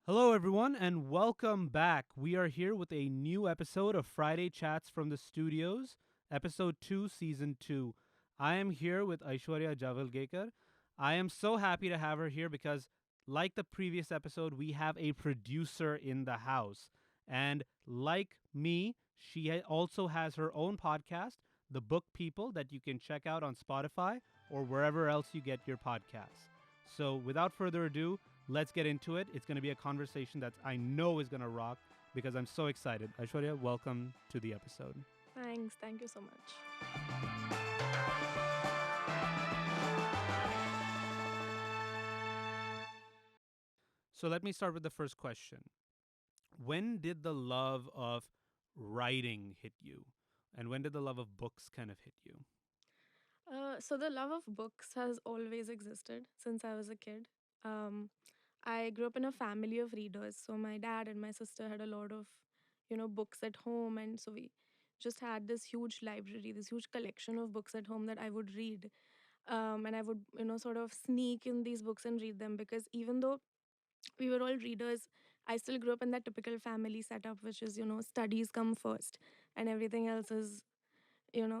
Hello, everyone, and welcome back. We are here with a new episode of Friday Chats from the Studios, episode 2, season 2. I am here with Aishwarya Javalgekar. I am so happy to have her here because, like the previous episode, we have a producer in the house. And like me, she also has her own podcast, The Book People, that you can check out on Spotify or wherever else you get your podcasts. So, without further ado, let's get into it. It's going to be a conversation that I know is going to rock because I'm so excited. Aishwarya, welcome to the episode. Thanks. Thank you so much. So let me start with the first question. When did the love of writing hit you? And when did the love of books kind of hit you? So the love of books has always existed since I was a kid. Um, I grew up in a family of readers. So my dad and my sister had a lot of, books at home, and so we just had this huge library, this huge collection of books at home that I would read. And I would, sort of sneak in these books and read them because even though we were all readers, I still grew up in that typical family setup, which is, studies come first and everything else is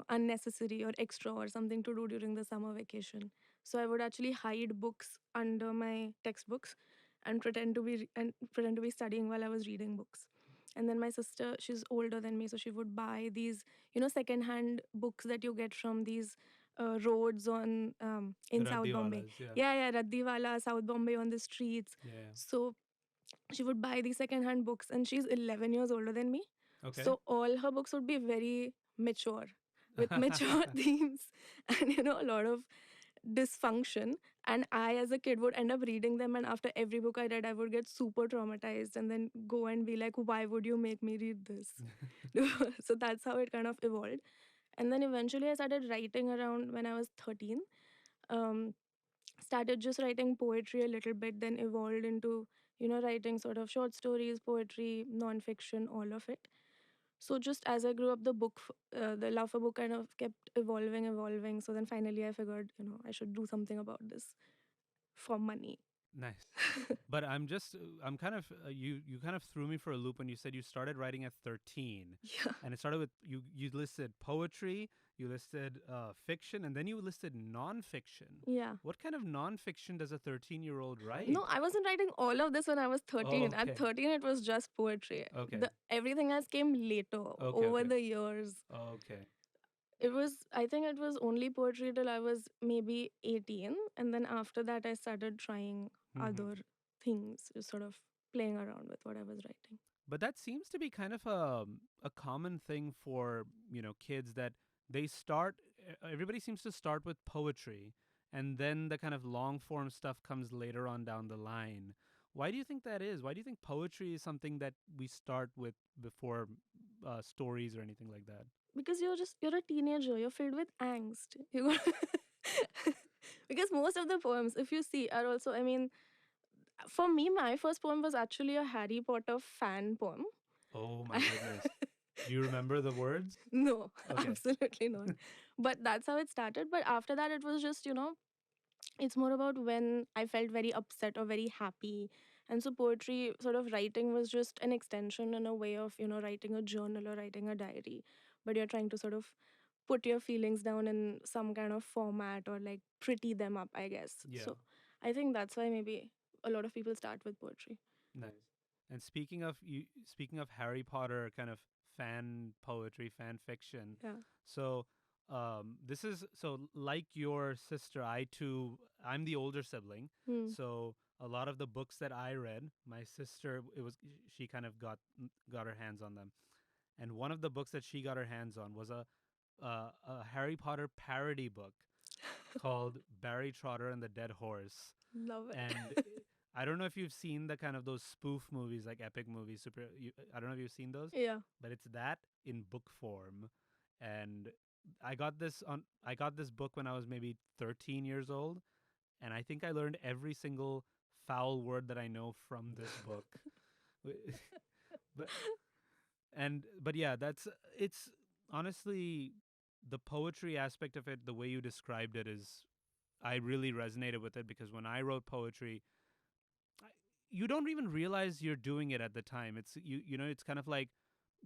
unnecessary or extra or something to do during the summer vacation. So I would actually hide books under my textbooks and pretend to be studying while I was reading books. And then my sister, she's older than me, so she would buy these secondhand books that you get from these roads on in South Bombay. Raddiwalas, yeah. Yeah, Raddiwala, South Bombay, on the streets. Yeah. So she would buy these secondhand books, and she's 11 years older than me. Okay. So all her books would be very mature, with mature themes and a lot of dysfunction. And I, as a kid, would end up reading them, and after every book I read, I would get super traumatized and then go and be like, why would you make me read this? So that's how it kind of evolved. And then eventually I started writing around when I was 13. um, Started just writing poetry a little bit, then evolved into writing sort of short stories, poetry, non-fiction, all of it. So just as I grew up, the love for book kind of kept evolving. So then finally I figured, I should do something about this for money. Nice. But I'm kind of, you kind of threw me for a loop when you said you started writing at 13. Yeah. And it started with, you listed poetry, you listed fiction, and then you listed nonfiction. Yeah. What kind of nonfiction does a 13-year-old write? No, I wasn't writing all of this when I was 13. Oh, At okay. 13, it was just poetry. Okay. Everything else came later, Okay. over Okay. the years. Okay. I think it was only poetry till I was maybe 18. And then after that, I started trying Hmm. other things, just sort of playing around with what I was writing. But that seems to be kind of a common thing for, kids that they start, everybody seems to start with poetry and then the kind of long form stuff comes later on down the line. Why do you think that is? Why do you think poetry is something that we start with before stories or anything like that? Because you're a teenager, you're filled with angst. Because most of the poems, if you see, are also, I mean, for me, my first poem was actually a Harry Potter fan poem. Oh my goodness. Do you remember the words? No, Okay. absolutely not. But that's how it started. But after that, it was just, it's more about when I felt very upset or very happy. And so poetry, sort of writing, was just an extension and a way of, writing a journal or writing a diary. But you're trying to sort of put your feelings down in some kind of format or like pretty them up, I guess. Yeah. So I think that's why maybe a lot of people start with poetry. Nice. And speaking of Harry Potter kind of fan poetry, fan fiction. Yeah. So this is so like your sister, I'm the older sibling. Hmm. So a lot of the books that I read, my sister it was she kind of got her hands on them. And one of the books that she got her hands on was a Harry Potter parody book called Barry Trotter and the Dead Horse. Love And it. I don't know if you've seen the kind of those spoof movies, like epic movies. I don't know if you've seen those, Yeah. but it's that in book form. And I got this book when I was maybe 13 years old, and I think I learned every single foul word that I know from this book. but but yeah, it's honestly the poetry aspect of it. The way you described it is, I really resonated with it because when I wrote poetry, you don't even realize you're doing it at the time. It's kind of like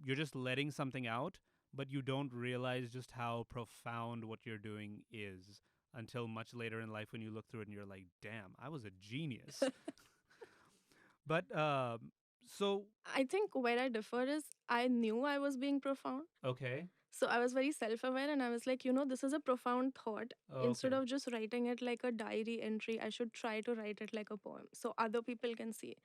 you're just letting something out, but you don't realize just how profound what you're doing is until much later in life when you look through it and you're like, damn, I was a genius. But so I think where I differ is I knew I was being profound. okay, So I was very self aware and I was like, this is a profound thought. Instead okay, of just writing it like a diary entry, I should try to write it like a poem so other people can see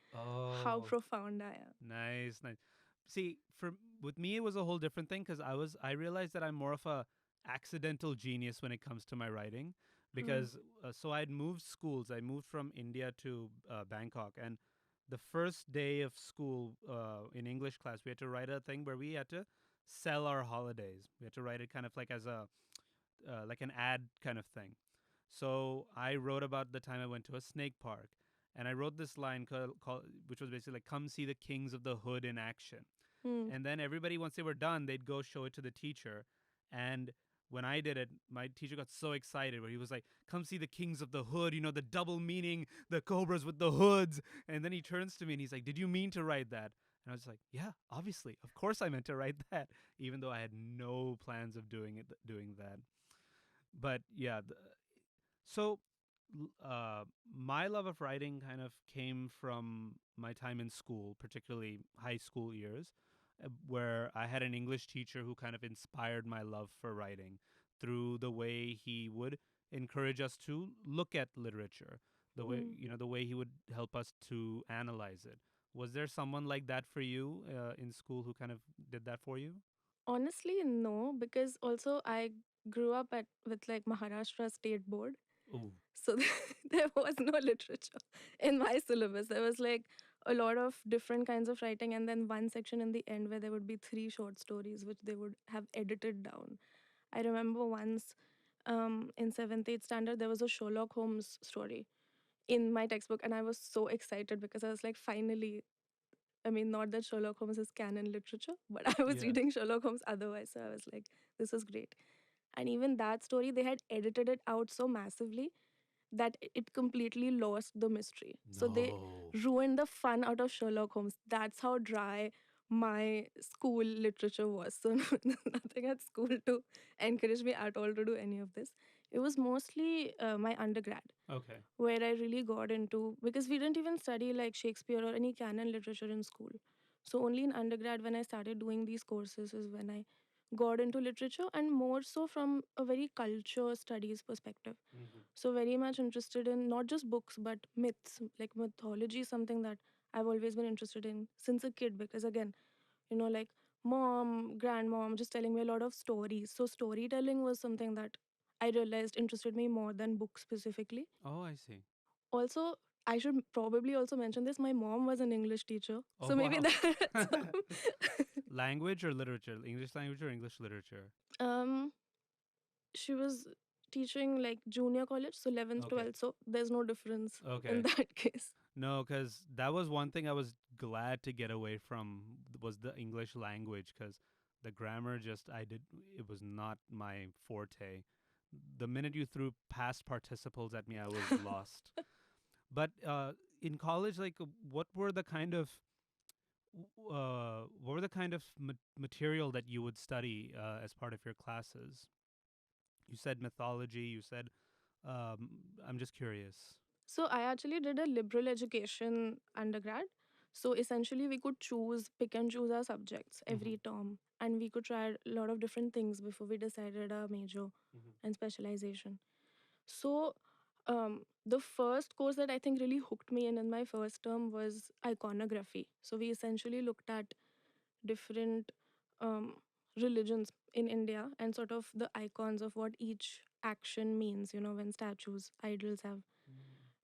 how oh, profound I am. nice, nice. See, for with me, it was a whole different thing because I realized that I'm more of a accidental genius when it comes to my writing Hmm. because so I'd moved schools. I moved from India to Bangkok, and the first day of school in English class, we had to write a thing where we had to sell our holidays. We had to write it kind of like as a like an ad kind of thing. So I wrote about the time I went to a snake park, and I wrote this line which was basically like, "Come see the kings of the hood in action." Hmm. And then everybody, once they were done, they'd go show it to the teacher. And when I did it, my teacher got so excited where he was like, "Come see the kings of the hood, the double meaning, the cobras with the hoods." And then he turns to me and he's like, "Did you mean to write that?" And I was like, "Yeah, obviously. Of course I meant to write that," even though I had no plans of doing that. But yeah, so my love of writing kind of came from my time in school, particularly high school years, where I had an English teacher who kind of inspired my love for writing through the way he would encourage us to look at literature, Hmm. the way he would help us to analyze it. Was there someone like that for you in school who kind of did that for you? Honestly, no, because also I grew up at with like Maharashtra State Board. Oh, So there was no literature in my syllabus. There was like a lot of different kinds of writing, and then one section in the end where there would be three short stories which they would have edited down. I remember once in seventh, eighth standard, there was a Sherlock Holmes story in my textbook, and I was so excited because I was like, finally. I mean, not that Sherlock Holmes is canon literature, but I was yeah. reading Sherlock Holmes otherwise. So I was like, this is great. And even that story, they had edited it out so massively that it completely lost the mystery. So they No. ruined the fun out of Sherlock Holmes. That's how dry my school literature was. So nothing at school to encourage me at all to do any of this. It was mostly my undergrad Okay. where I really got into, because we didn't even study like Shakespeare or any canon literature in school. So only in undergrad when I started doing these courses is when I got into literature, and more so from a very culture studies perspective. Hmm. So very much interested in not just books but myths. Like mythology is something that I've always been interested in since a kid, because again, like mom, grandmom just telling me a lot of stories. So storytelling was something that I realized interested me more than books specifically. Oh, I see. Also, I should probably also mention this. My mom was an English teacher, Oh, so maybe wow. that's Language or literature? English language or English literature? um. She was teaching like junior college, so 11th, Okay. 12th. So there's no difference in Okay. that case. No, because that was one thing I was glad to get away from was the English language because the grammar just it was not my forte. The minute you threw past participles at me, I was lost. But in college, like, what were the kind of material that you would study as part of your classes? You said mythology. You said, um, I'm just curious. So I actually did a liberal education undergrad. So essentially, we could pick and choose our subjects Mm-hmm. every term, and we could try a lot of different things before we decided our major Mm-hmm. and specialization. So, the first course that I think really hooked me in my first term was iconography. So, we essentially looked at different um, religions in India and sort of the icons of what each action means. When statues, idols have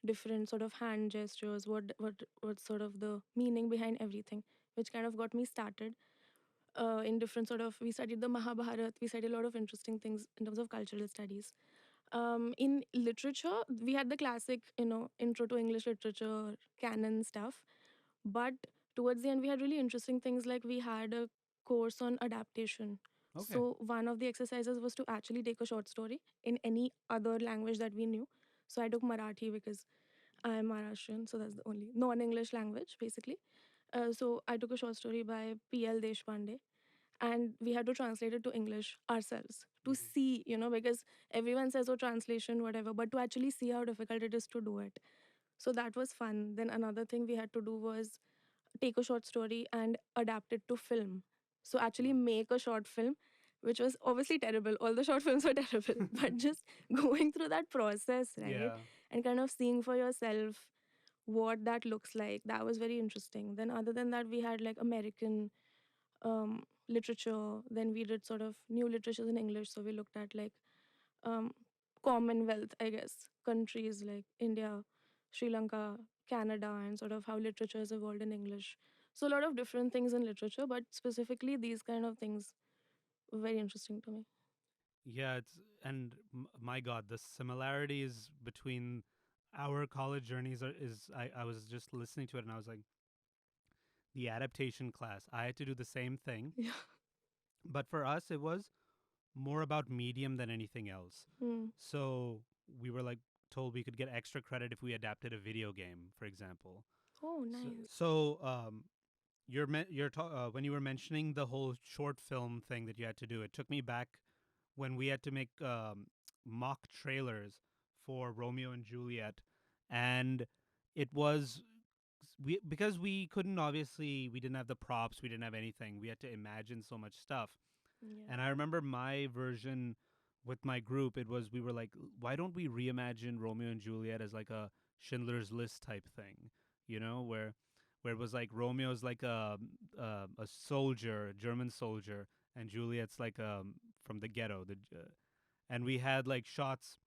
different sort of hand gestures, what sort of the meaning behind everything, which kind of got me started in different sort of. We studied the Mahabharata. We studied a lot of interesting things in terms of cultural studies. In literature, we had the classic, intro to English literature, canon stuff. But towards the end, we had really interesting things like we had a course on adaptation. Okay. So one of the exercises was to actually take a short story in any other language that we knew. So I took Marathi because I'm Maharashtrian, so that's the only non-English language basically. So I took a short story by P.L. Deshpande, and we had to translate it to English ourselves to Mhm. see, because everyone says, oh, translation, whatever, but to actually see how difficult it is to do it. So that was fun. Then another thing we had to do was take a short story and adapt it to film. So actually Wow. make a short film, which was obviously terrible. All the short films were terrible, but just going through that process, right? Yeah. And kind of seeing for yourself what that looks like. That was very interesting. Then other than that, we had like American literature. Then we did sort of new literatures in English. So we looked at like um, Commonwealth, I guess, countries like India, Sri Lanka, Canada, and sort of how literature has evolved in English. So a lot of different things in literature, but specifically these kind of things were very interesting to me. Yeah, my God, the similarities between our college journeys I was just listening to it and I was like, the adaptation class. I had to do the same thing, Yeah. but for us, it was more about medium than anything else. Hmm. So we were like told we could get extra credit if we adapted a video game, for example. Oh, So, nice. so when you were mentioning the whole short film thing that you had to do, it took me back when we had to make mock trailers for Romeo and Juliet, and it was we because we couldn't obviously we didn't have the props, we didn't have anything. We had to imagine so much stuff. Yeah. And I remember my version with my group, it was we were like, why don't we reimagine Romeo and Juliet as like a Schindler's List type thing, where it was like Romeo's like a soldier, a German soldier, and Juliet's like from the ghetto. And we had like shots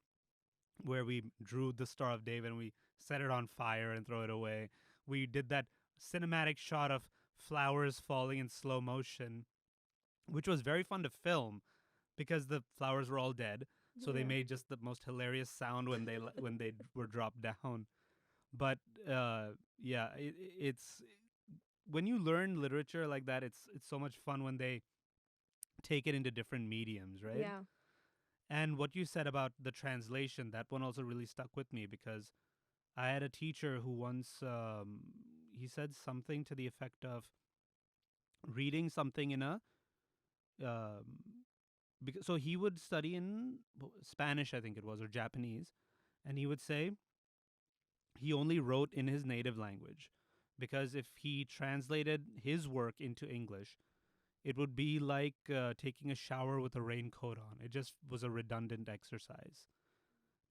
where we drew the Star of David and we set it on fire and throw it away. We did that cinematic shot of flowers falling in slow motion, which was very fun to film because the flowers were all dead. So they Yeah. made just the most hilarious sound when they were dropped down. But yeah, it's when you learn literature like that, it's so much fun when they take it into different mediums, right? Yeah. And what you said about the translation, that one also really stuck with me because I had a teacher who once he said something to the effect of reading something in a um, because so he would study in Spanish, I think it was, or Japanese, and he would say he only wrote in his native language because if he translated his work into English, it would be like taking a shower with a raincoat on. It just was a redundant exercise.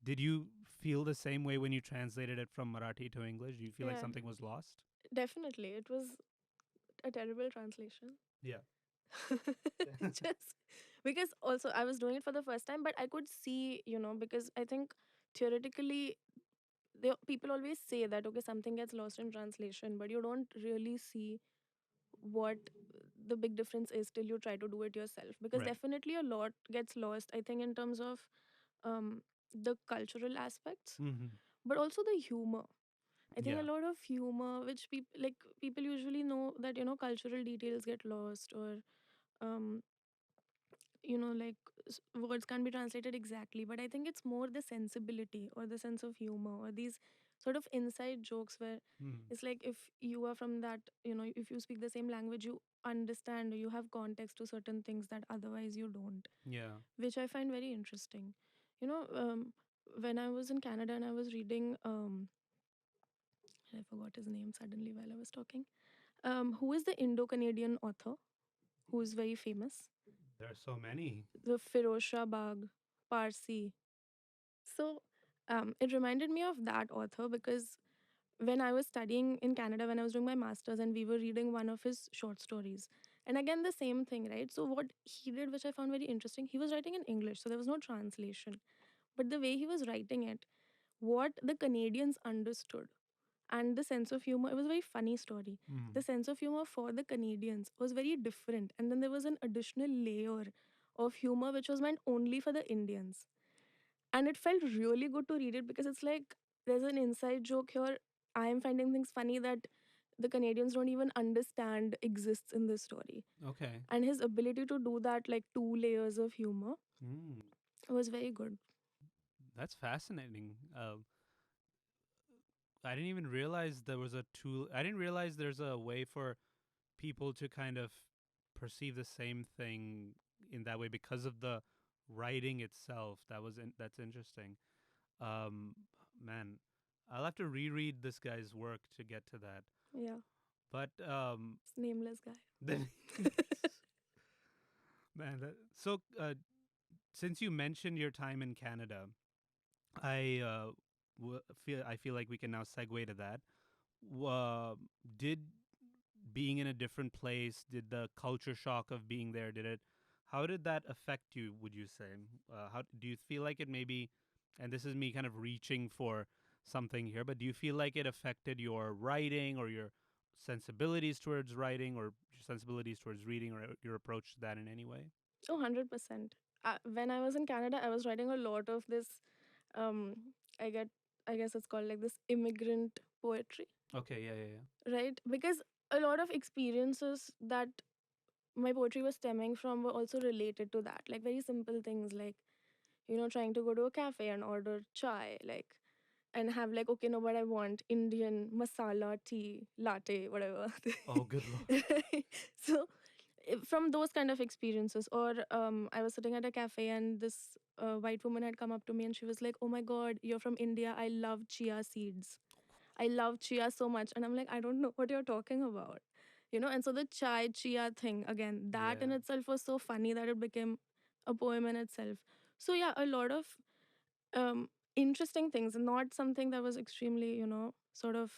Did you feel the same way when you translated it from Marathi to English? Do you feel like Yeah. something was lost? Definitely. It was a terrible translation. Yeah. Just because also I was doing it for the first time, but I could see, because I think theoretically people always say that okay, something gets lost in translation, but you don't really see what the big difference is till you try to do it yourself, because Right. definitely a lot gets lost, I think, in terms of the cultural aspects, Mm-hmm. but also the humor. I think a Yeah. lot of humor which people usually know that cultural details get lost, or um words can't be translated exactly, but I think it's more the sensibility or the sense of humor or these sort of inside jokes where Mm. it's like if you are from that, if you speak the same language, you understand or you have context to certain things that otherwise you don't, Yeah. which I find very interesting. you know um, when I was in Canada and I was reading, I forgot his name suddenly while I was talking, who is the Indo-Canadian author who is very famous, There are so many. the Firosha Bagh Parsi. So it reminded me of that author because when I was studying in Canada, when I was doing my master's, and we were reading one of his short stories. And again, the same thing, right? So, what he did, which I found very interesting, he was writing in English, so there was no translation. But the way he was writing it, what the Canadians understood, and the sense of humor, it was a very funny story. Mm. The sense of humor for the Canadians was very different. And then there was an additional layer of humor which was meant only for the Indians, and it felt really good to read it because it's like there's an inside joke here. I am finding things funny that the Canadians don't even understand exists in this story. Okay. And his ability to do that, like two layers of humor, Mm. was very good. That's fascinating. I didn't even realize there was a tool. I didn't realize there's a way for people to kind of perceive the same thing in that way because of the writing itself. That's interesting. Um, man, I'll have to reread this guy's work to get to that. Yeah, But it's nameless guy. then, man, since you mentioned your time in Canada, I feel like we can now segue to that. Uh, did being in a different place, did the culture shock of being there, did it? How did that affect you? Would you say? How do you feel like it maybe? And this is me kind of reaching for something here, but do you feel like it affected your writing or your sensibilities towards writing or your sensibilities towards reading or your approach to that in any way? Oh, 100%. When I was in Canada, I was writing a lot of this. Um, I get, I guess it's called like this immigrant poetry, Okay, yeah, yeah, yeah. right? Because a lot of experiences that my poetry was stemming from were also related to that. Like very simple things, like trying to go to a cafe and order chai, like and have like, okay, no, but I want Indian masala tea latte, whatever. Oh, good lord. So from those kind of experiences, or I was sitting at a cafe and this white woman had come up to me and she was like, oh my god, you're from India, I love chia seeds, I love chia so much. And I'm like, I don't know what you're talking about. And so the chai chia thing, again, that in Yeah. itself was so funny that it became a poem in itself. So yeah, a lot of interesting things, not something that was extremely, sort of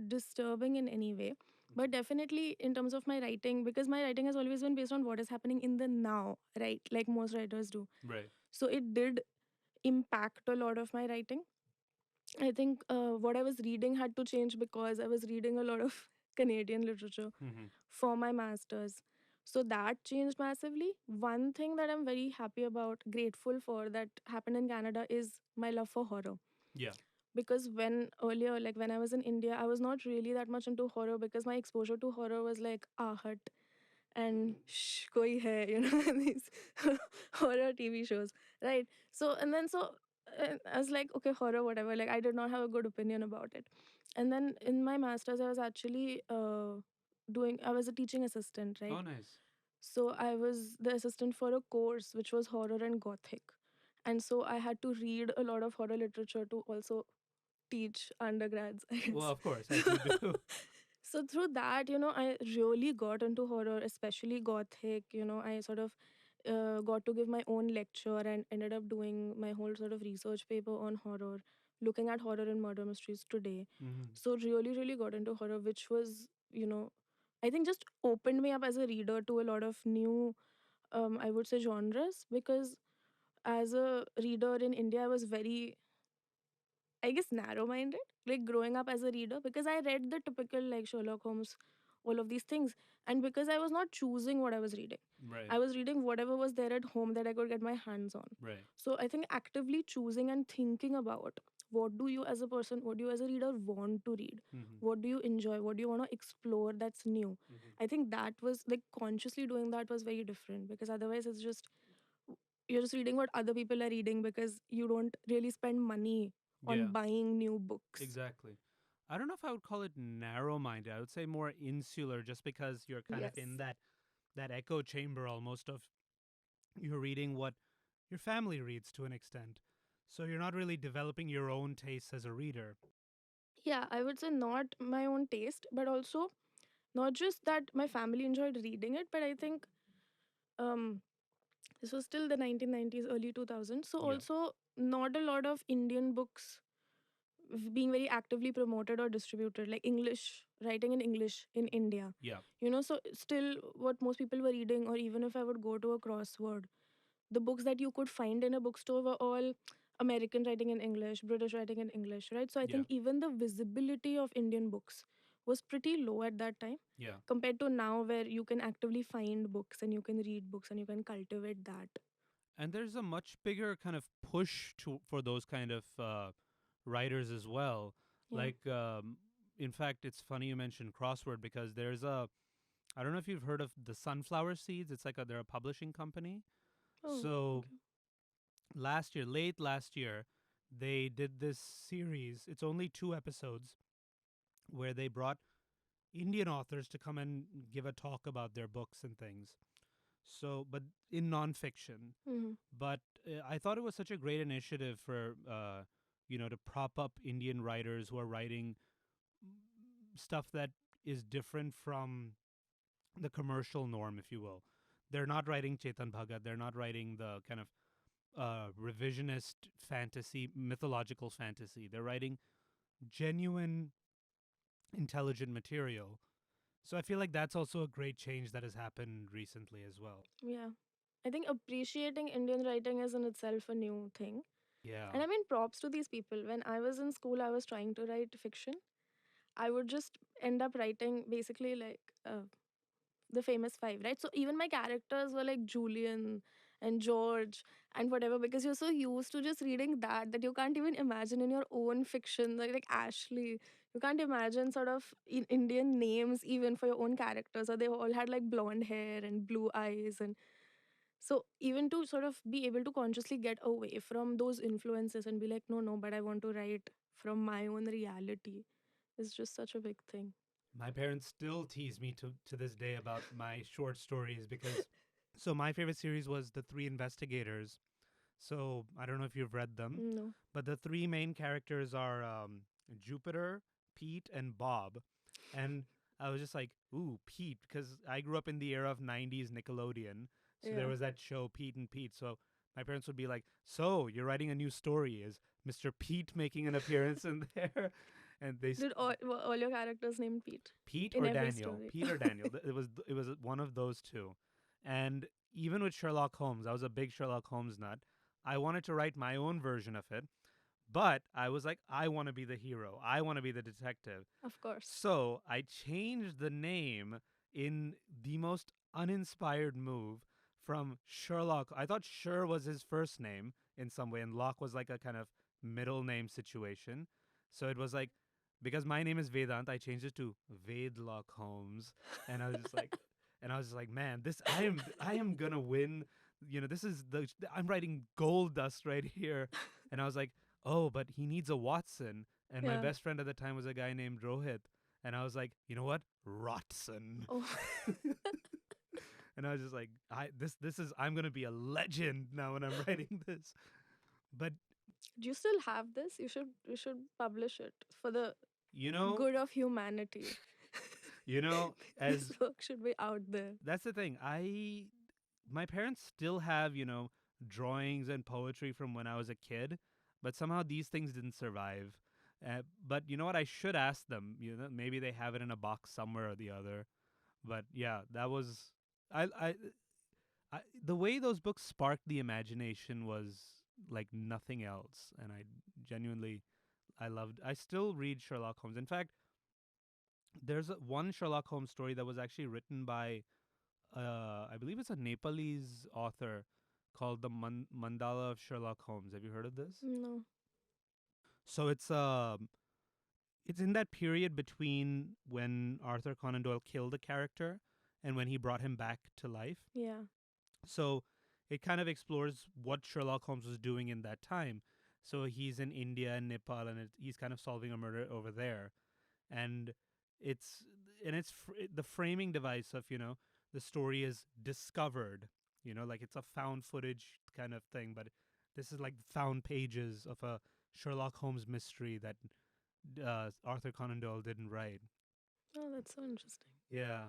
disturbing in any way. But definitely in terms of my writing, because my writing has always been based on what is happening in the now, right? Like most writers do. Right. So it did impact a lot of my writing. I think what I was reading had to change because I was reading a lot of Canadian literature Mm-hmm. for my master's. So that changed massively. One thing that I'm very happy about, grateful for, that happened in Canada is my love for horror. Yeah. Because when earlier, like when I was in India, I was not really that much into horror because my exposure to horror was like Ahat and Shh Koi Hai, these horror TV shows, right? So, and then so I was like, okay, horror, whatever. Like, I did not have a good opinion about it. And then in my master's, I was actually I was a teaching assistant, right? Oh, nice. So I was the assistant for a course which was horror and gothic. And so I had to read a lot of horror literature to also teach undergrads, I Well, guess. of course, as you do. So through that, I really got into horror, especially gothic. I sort of got to give my own lecture and ended up doing my whole sort of research paper on horror, looking at horror and murder mysteries today. Mm-hmm. So really, really got into horror, which was, I think just opened me up as a reader to a lot of new, I would say, genres. Because as a reader in India, I was very, I guess, narrow minded, like growing up as a reader, because I read the typical like Sherlock Holmes, all of these things. And because I was not choosing what I was reading, Right. I was reading whatever was there at home that I could get my hands on. Right. So I think actively choosing and thinking about what do you as a person, what do you as a reader want to read? Mm-hmm. What do you enjoy? What do you want to explore that's new? Mm-hmm. I think that was like consciously doing that was very different, because otherwise it's just you're just reading what other people are reading because you don't really spend money on Yeah. buying new books. Exactly. I don't know if I would call it narrow-minded. I would say more insular, just because you're kind of Yes. in that echo chamber almost of you're reading what your family reads to an extent. So you're not really developing your own tastes as a reader. Yeah, I would say not my own taste, but also not just that my family enjoyed reading it, but I think um this was still the 1990s, early 2000s. So Yeah. also not a lot of Indian books being very actively promoted or distributed, like English, writing in English in India. Yeah. So still what most people were reading, or even if I would go to a crossword, the books that you could find in a bookstore were all American writing in English, British writing in English, right? So I Yeah. think even the visibility of Indian books was pretty low at that time, Yeah. compared to now, where you can actively find books and you can read books and you can cultivate that. And there's a much bigger kind of push to for those kind of writers as well. Yeah. Like, in fact, it's funny you mentioned crossword because there's a I don't know if you've heard of the Sunflower Seeds. It's like they're a publishing company. Oh, So okay. last year, late last year, they did this series. It's only 2 episodes where they brought Indian authors to come and give a talk about their books and things. So, but in nonfiction. Hmm. But I thought it was such a great initiative for to prop up Indian writers who are writing stuff that is different from the commercial norm, if you will. They're not writing Chetan Bhagat. They're not writing the kind of revisionist fantasy, mythological fantasy. They're writing genuine, intelligent material. So I feel like that's also a great change that has happened recently as well. Yeah. I think appreciating Indian writing is in itself a new thing. Yeah. And I mean, props to these people. When I was in school, I was trying to write fiction. I would just end up writing basically like the famous five, right? So even my characters were like Julian and George and whatever, because you're so used to just reading that you can't even imagine in your own fiction, like Ashley. You can't imagine sort of Indian names even for your own characters, or they all had like blonde hair and blue eyes. And so even to sort of be able to consciously get away from those influences and be like, no, no, but I want to write from my own reality is just such a big thing. My parents still tease me to this day about my short stories because so my favorite series was The Three Investigators. So I don't know if you've read them, No. but the three main characters are Jupiter, Pete, and Bob. And I was just like, ooh, Pete, because I grew up in the era of 90s Nickelodeon. So there Yeah. was that show, Pete and Pete. So my parents would be like, so you're writing a new story. Is Mr. Pete making an appearance in there? And Did were all your characters named Pete Pete in or every Daniel, story? Pete or Daniel. It was one of those two. And even with Sherlock Holmes, I was a big Sherlock Holmes nut. I wanted to write my own version of it, but I was like, I want to be the hero. I want to be the detective. Of course. So I changed the name in the most uninspired move from Sherlock. I thought Sher was his first name in some way, and Locke was like a kind of middle name situation. So it was like, because my name is Vedant, I changed it to Vedlock Holmes, and I was just like, man, this I am gonna win. This is I'm writing gold dust right here, and I was like, oh, but he needs a Watson, and my Yeah. best friend at the time was a guy named Rohit. And I was like, you know what? Rotson. Oh. And I was just like, I'm gonna be a legend now when I'm writing this. But Do you still have this? You should publish it for the you know, good of humanity. you know, This as book should be out there. that's the thing. My parents still have, drawings and poetry from when I was a kid, but somehow these things didn't survive. But you know what? I should ask them. Maybe they have it in a box somewhere or the other. But yeah, that was I I the way those books sparked the imagination was like nothing else, and I genuinely I loved. I still read Sherlock Holmes. In fact, there's one Sherlock Holmes story that was actually written by I believe it's a Nepalese author called the Mandala of Sherlock Holmes. Have you heard of this? No. So it's in that period between when Arthur Conan Doyle killed a character and when he brought him back to life. Yeah. So it kind of explores what Sherlock Holmes was doing in that time. So he's in India and Nepal, and he's kind of solving a murder over there. And it's the framing device of the story is discovered. Like it's a found footage kind of thing, but this is like found pages of a Sherlock Holmes mystery that Arthur Conan Doyle didn't write. Oh, that's so interesting. Yeah.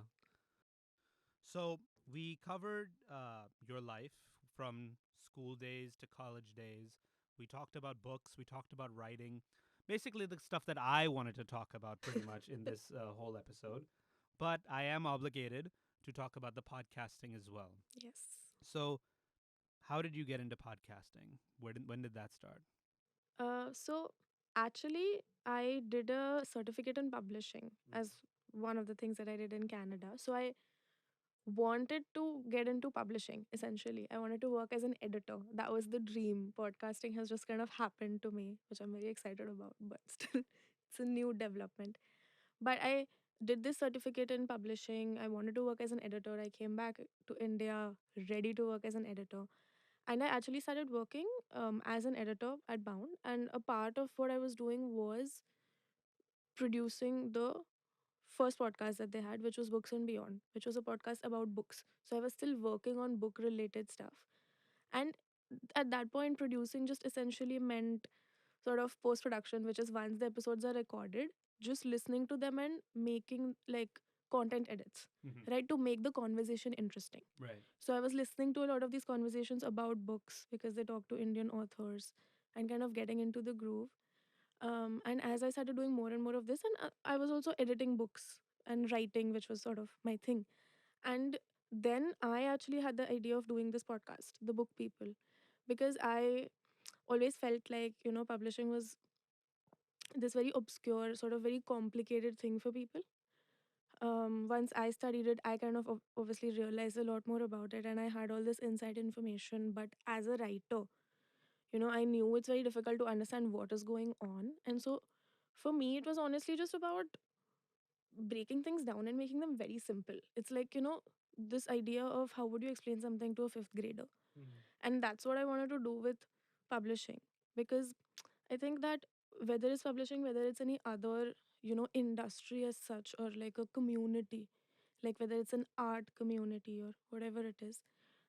So we covered your life from school days to college days. We talked about books. We talked about writing. Basically, the stuff that I wanted to talk about pretty much in this whole episode. But I am obligated to talk about the podcasting as well. Yes. So, how did you get into podcasting? When did that start? So actually, I did a certificate in publishing as one of the things that I did in Canada. So I wanted to get into publishing essentially. I wanted to work as an editor. That was the dream. Podcasting has just kind of happened to me, which I'm very excited about, but still, it's a new development. But I did this certificate in publishing. I wanted to work as an editor. I came back to India ready to work as an editor. And I actually started working as an editor at Bound, and a part of what I was doing was producing the first podcast that they had, which was Books and Beyond, which was a podcast about books. So I was still working on book related stuff. And at that point, producing just essentially meant sort of post production, which is once the episodes are recorded, just listening to them and making like content edits, Hmm. right? To make the conversation interesting. Right. So I was listening to a lot of these conversations about books because they talk to Indian authors and kind of getting into the groove. And as I started doing more and more of this, and I was also editing books and writing, which was sort of my thing. And then I actually had the idea of doing this podcast, The Book People, because I always felt like, publishing was this very obscure, sort of very complicated thing for people. Once I studied it, I kind of obviously realized a lot more about it and I had all this inside information. But as a writer, I knew it's very difficult to understand what is going on. And so for me, it was honestly just about breaking things down and making them very simple. It's like, this idea of how would you explain something to a fifth grader? Hmm. And that's what I wanted to do with publishing. Because I think that whether it's publishing, whether it's any other, industry as such, or like a community, like whether it's an art community or whatever it is,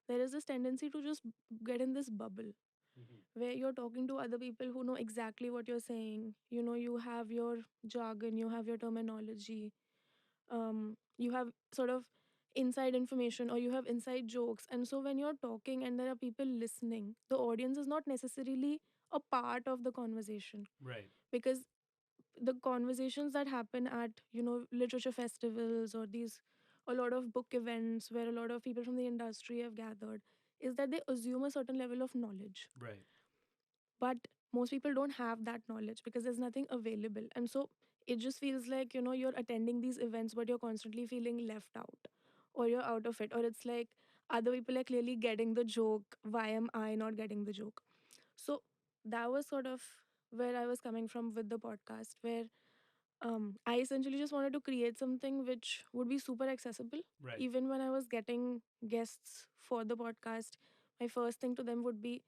there is this tendency to just get in this bubble Hmm. where you're talking to other people who know exactly what you're saying. You have your jargon, you have your terminology, you have sort of inside information or you have inside jokes. And so when you're talking and there are people listening, the audience is not necessarily a part of the conversation, Right. because the conversations that happen at literature festivals or these a lot of book events where a lot of people from the industry have gathered is that they assume a certain level of knowledge, Right. but most people don't have that knowledge because there's nothing available. And so it just feels like you're attending these events but you're constantly feeling left out, or you're out of it, or it's like other people are clearly getting the joke, why am I not getting the joke? So that was sort of where I was coming from with the podcast, where I essentially just wanted to create something which would be super accessible. Right. Even when I was getting guests for the podcast, my first thing to them would be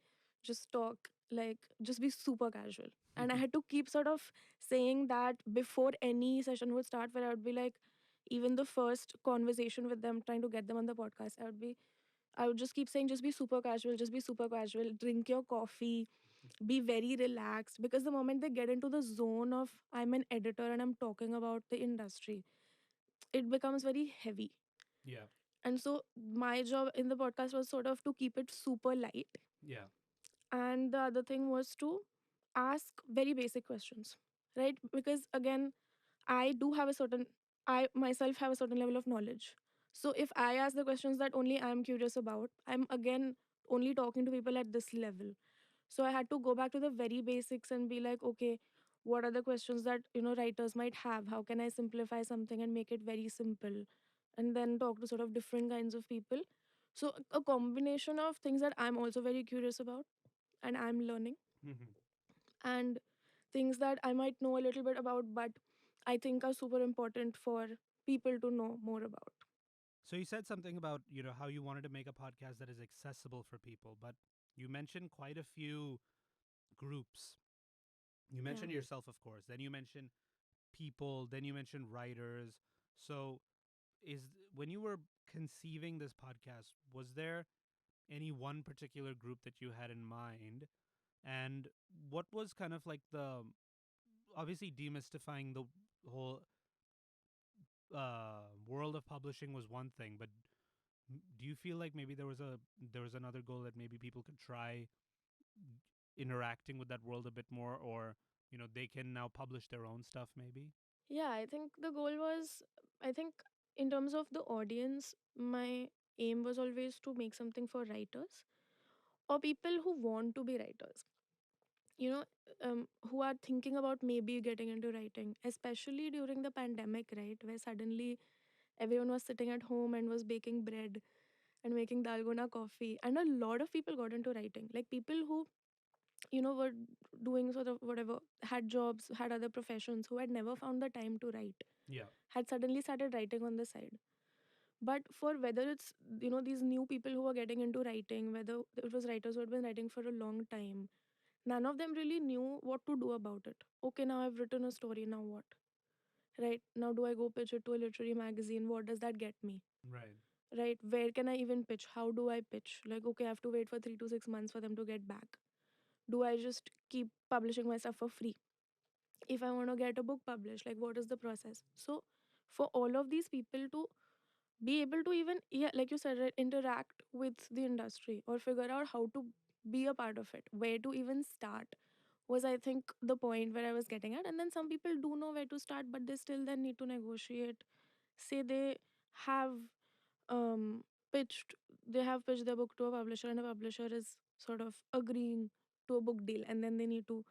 just talk, like, just be super casual. And I had to keep sort of saying that before any session would start, where I would be like, even the first conversation with them, trying to get them on the podcast, I would just keep saying, just be super casual, drink your coffee, be very relaxed, because the moment they get into the zone of I'm an editor and I'm talking about the industry, it becomes very heavy. Yeah. And so my job in the podcast was sort of to keep it super light. Yeah. And the other thing was to ask very basic questions, right? Because again, I do have a certain, I myself have a certain level of knowledge. So if I ask the questions that only I'm curious about, I'm again only talking to people at this level. So I had to go back to the very basics and be like, okay, what are the questions that writers might have? How can I simplify something and make it very simple? And then talk to sort of different kinds of people. So a combination of things that I'm also very curious about and I'm learning, Hmm. and things that I might know a little bit about, but I think are super important for people to know more about. So you said something about, how you wanted to make a podcast that is accessible for people, but you mentioned quite a few groups. You Yeah. mentioned yourself, of course. Then you mentioned people, then you mentioned writers. So is when you were conceiving this podcast, was there any one particular group that you had in mind? And what was kind of like the obviously demystifying the whole world of publishing was one thing, but do you feel like maybe there was another goal that maybe people could try interacting with that world a bit more, or they can now publish their own stuff maybe? Yeah, I think the goal was, I think, in terms of the audience, my aim was always to make something for writers or people who want to be writers, you know, who are thinking about maybe getting into writing, especially during the pandemic, right? Where suddenly everyone was sitting at home and was baking bread and making dalgona coffee. And a lot of people got into writing, like people who, were doing sort of whatever, had jobs, had other professions, who had never found the time to write, Yeah. had suddenly started writing on the side. But for whether it's, these new people who are getting into writing, whether it was writers who had been writing for a long time, none of them really knew what to do about it. Okay, now I've written a story, now what? Right now, do I go pitch it to a literary magazine? What does that get me? Right. Right, where can I even pitch? How do I pitch? Like, okay, I have to wait for 3 to 6 months for them to get back. Do I just keep publishing my stuff for free? If I want to get a book published, like, what is the process? So for all of these people to be able to even, yeah, like you said, right, interact with the industry or figure out how to be a part of it, where to even start, was, I think, the point where I was getting at. And then some people do know where to start, but they still then need to negotiate. Say they have um pitched pitched their book to a publisher, and a publisher is sort of agreeing to a book deal, and then they need to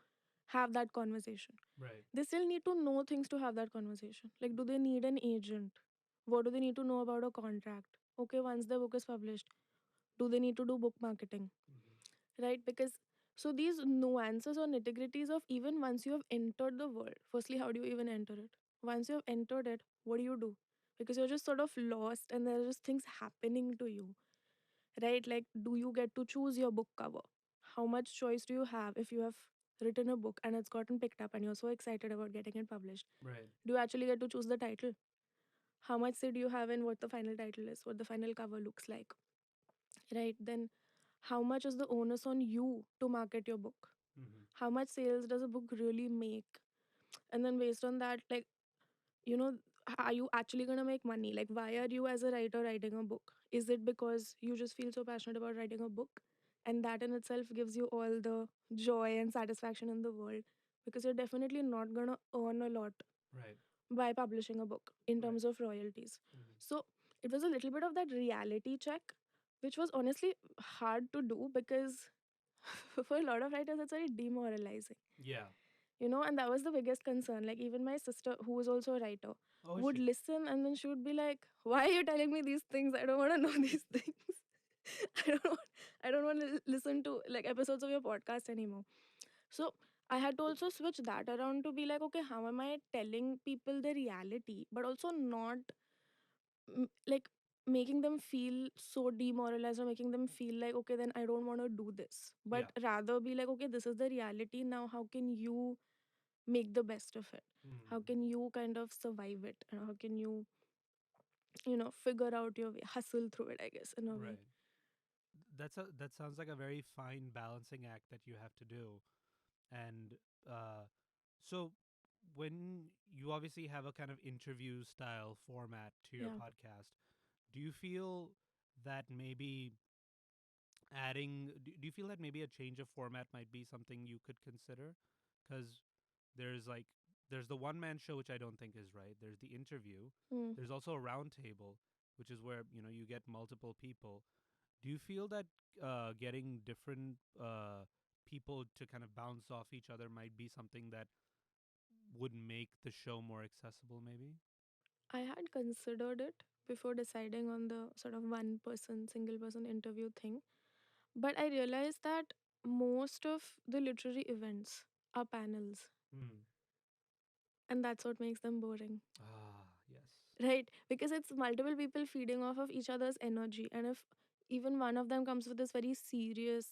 have that conversation. Right. They still need to know things to have that conversation. Like, do they need an agent? What do they need to know about a contract? Okay, once the book is published, do they need to do book marketing? Hmm. Right? Because so these nuances or nitty-gritties of, even once you have entered the world, firstly, how do you even enter it? Once you have entered it, what do? Because you're just sort of lost and there are just things happening to you. Right? Like, do you get to choose your book cover? How much choice do you have if you have written a book and it's gotten picked up and you're so excited about getting it published? Right. Do you actually get to choose the title? How much say do you have in what the final title is, what the final cover looks like? Right? Then how much is the onus on you to market your book? Hmm. How much sales does a book really make? And then based on that, like, you know are you actually going to make money? Like, why are you as a writer writing a book? Is it because you just feel so passionate about writing a book, and that in itself gives you all the joy and satisfaction in the world? Because you're definitely not going to earn a lot Right. by publishing a book in Right. terms of royalties. Hmm. So it was a little bit of that reality check, which was honestly hard to do, because for a lot of writers it's very demoralizing. Yeah. And that was the biggest concern. Like, even my sister, who was also a writer, Oh, is would she? listen, and then she would be like, why are you telling me these things? I don't want to know these things. I don't want, I don't want to listen to like episodes of your podcast anymore. So I had to also switch that around to be like, okay, how am I telling people the reality, but also not like making them feel so demoralized, or making them feel like, okay, then I don't want to do this, but Yeah. rather be like, okay, this is the reality now. How can you make the best of it? How Hmm. can you kind of survive it? And how can you, figure out your way, hustle through it, I guess, in a way. Right. That sounds like a very fine balancing act that you have to do. And uh, so when you obviously have a kind of interview style format to your Yeah. podcast, do you feel that maybe do you feel that maybe a change of format might be something you could consider? Because there's like there's the one man show, which I don't think is right. There's the interview. Hmm. There's also a round table, which is where you get multiple people. Do you feel that getting different people to kind of bounce off each other might be something that would make the show more accessible? Maybe. I had considered it before deciding on the sort of one person, single person interview thing. But I realized that most of the literary events are panels, Hmm. and that's what makes them boring. Ah, yes. Right? Because it's multiple people feeding off of each other's energy. And if even one of them comes with this very serious,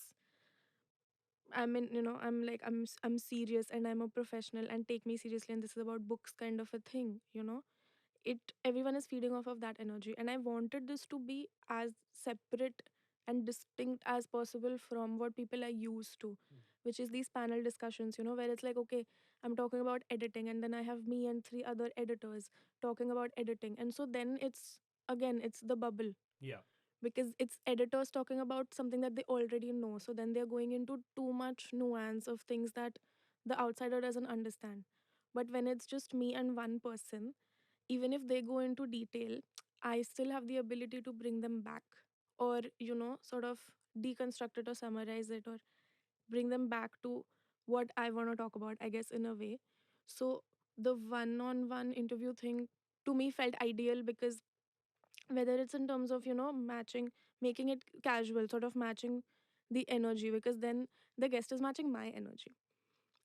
I mean, I'm like, I'm serious and I'm a professional and take me seriously and this is about books kind of a thing. It Everyone is feeding off of that energy, and I wanted this to be as separate and distinct as possible from what people are used to, Mm. which is these panel discussions, where it's like, okay, I'm talking about editing, and then I have me and three other editors talking about editing, and so then it's, again, it's the bubble, Yeah. because it's editors talking about something that they already know, so then they're going into too much nuance of things that the outsider doesn't understand. But when it's just me and one person, even if they go into detail, I still have the ability to bring them back, or sort of deconstruct it or summarize it, or bring them back to what I want to talk about, I guess, in a way. So the one on one interview thing to me felt ideal, because whether it's in terms of matching, making it casual, sort of matching the energy, because then the guest is matching my energy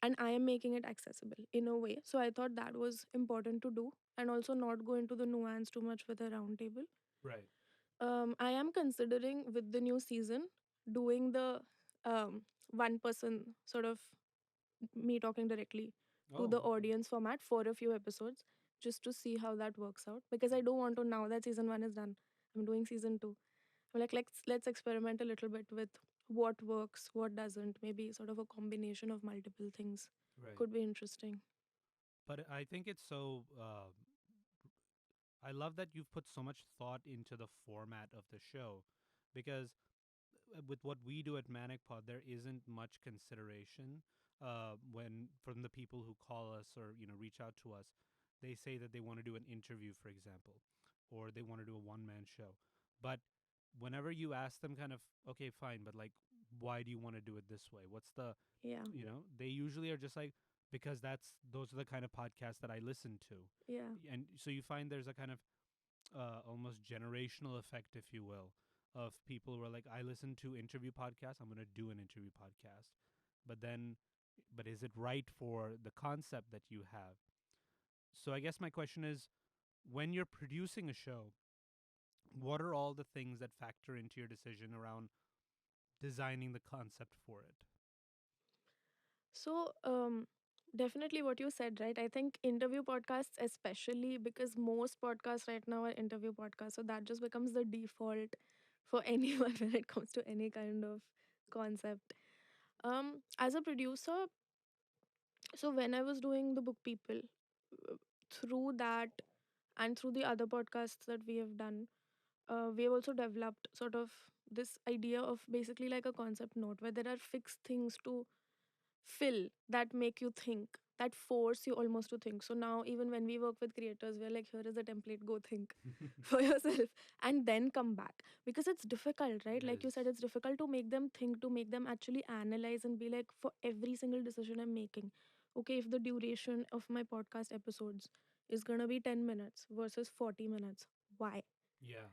and I am making it accessible in a way. So I thought that was important to do, and also not go into the nuance too much with a round table. Right. I am considering with the new season doing the um, one person sort of me talking directly to Oh, the okay. audience format for a few episodes just to see how that works out, because I don't want to, now that season 1 is done, I'm doing season 2. I'm like, let's experiment a little bit with what works, what doesn't, maybe sort of a combination of multiple things. Right. Could be interesting. But I think it's so. I love that you've put so much thought into the format of the show, because with what we do at Manic Pod, there isn't much consideration when from the people who call us or reach out to us. They say that they want to do an interview, for example, or they want to do a one man show. But whenever you ask them, kind of, okay, fine, but like, why do you want to do it this way? What's the, Yeah, they usually are just like, because those are the kind of podcasts that I listen to. yeah, And so you find there's a kind of almost generational effect, if you will, of people who are like, I listen to interview podcasts, I'm going to do an interview podcast. But then, but is it right for the concept that you have? So I guess my question is, when you're producing a show, what are all the things that factor into your decision around designing the concept for it? so definitely what you said, right? I think interview podcasts, especially because most podcasts right now are interview podcasts, so that just becomes the default for anyone when it comes to any kind of concept. As a producer, so when I was doing the book people, uh, through that and through the other podcasts that we have done, we have also developed sort of this idea of basically like a concept note where there are fixed things to fill that make you think, that force you almost to think. So now even when we work with creators, we're like, here is a template, go think for yourself and then come back, because it's difficult, right? It Like you is. said, it's difficult to make them think, to make them actually analyze and be like, for every single decision I'm making, okay, if the duration of my podcast episodes is going to be 10 minutes versus 40 minutes, why? Yeah.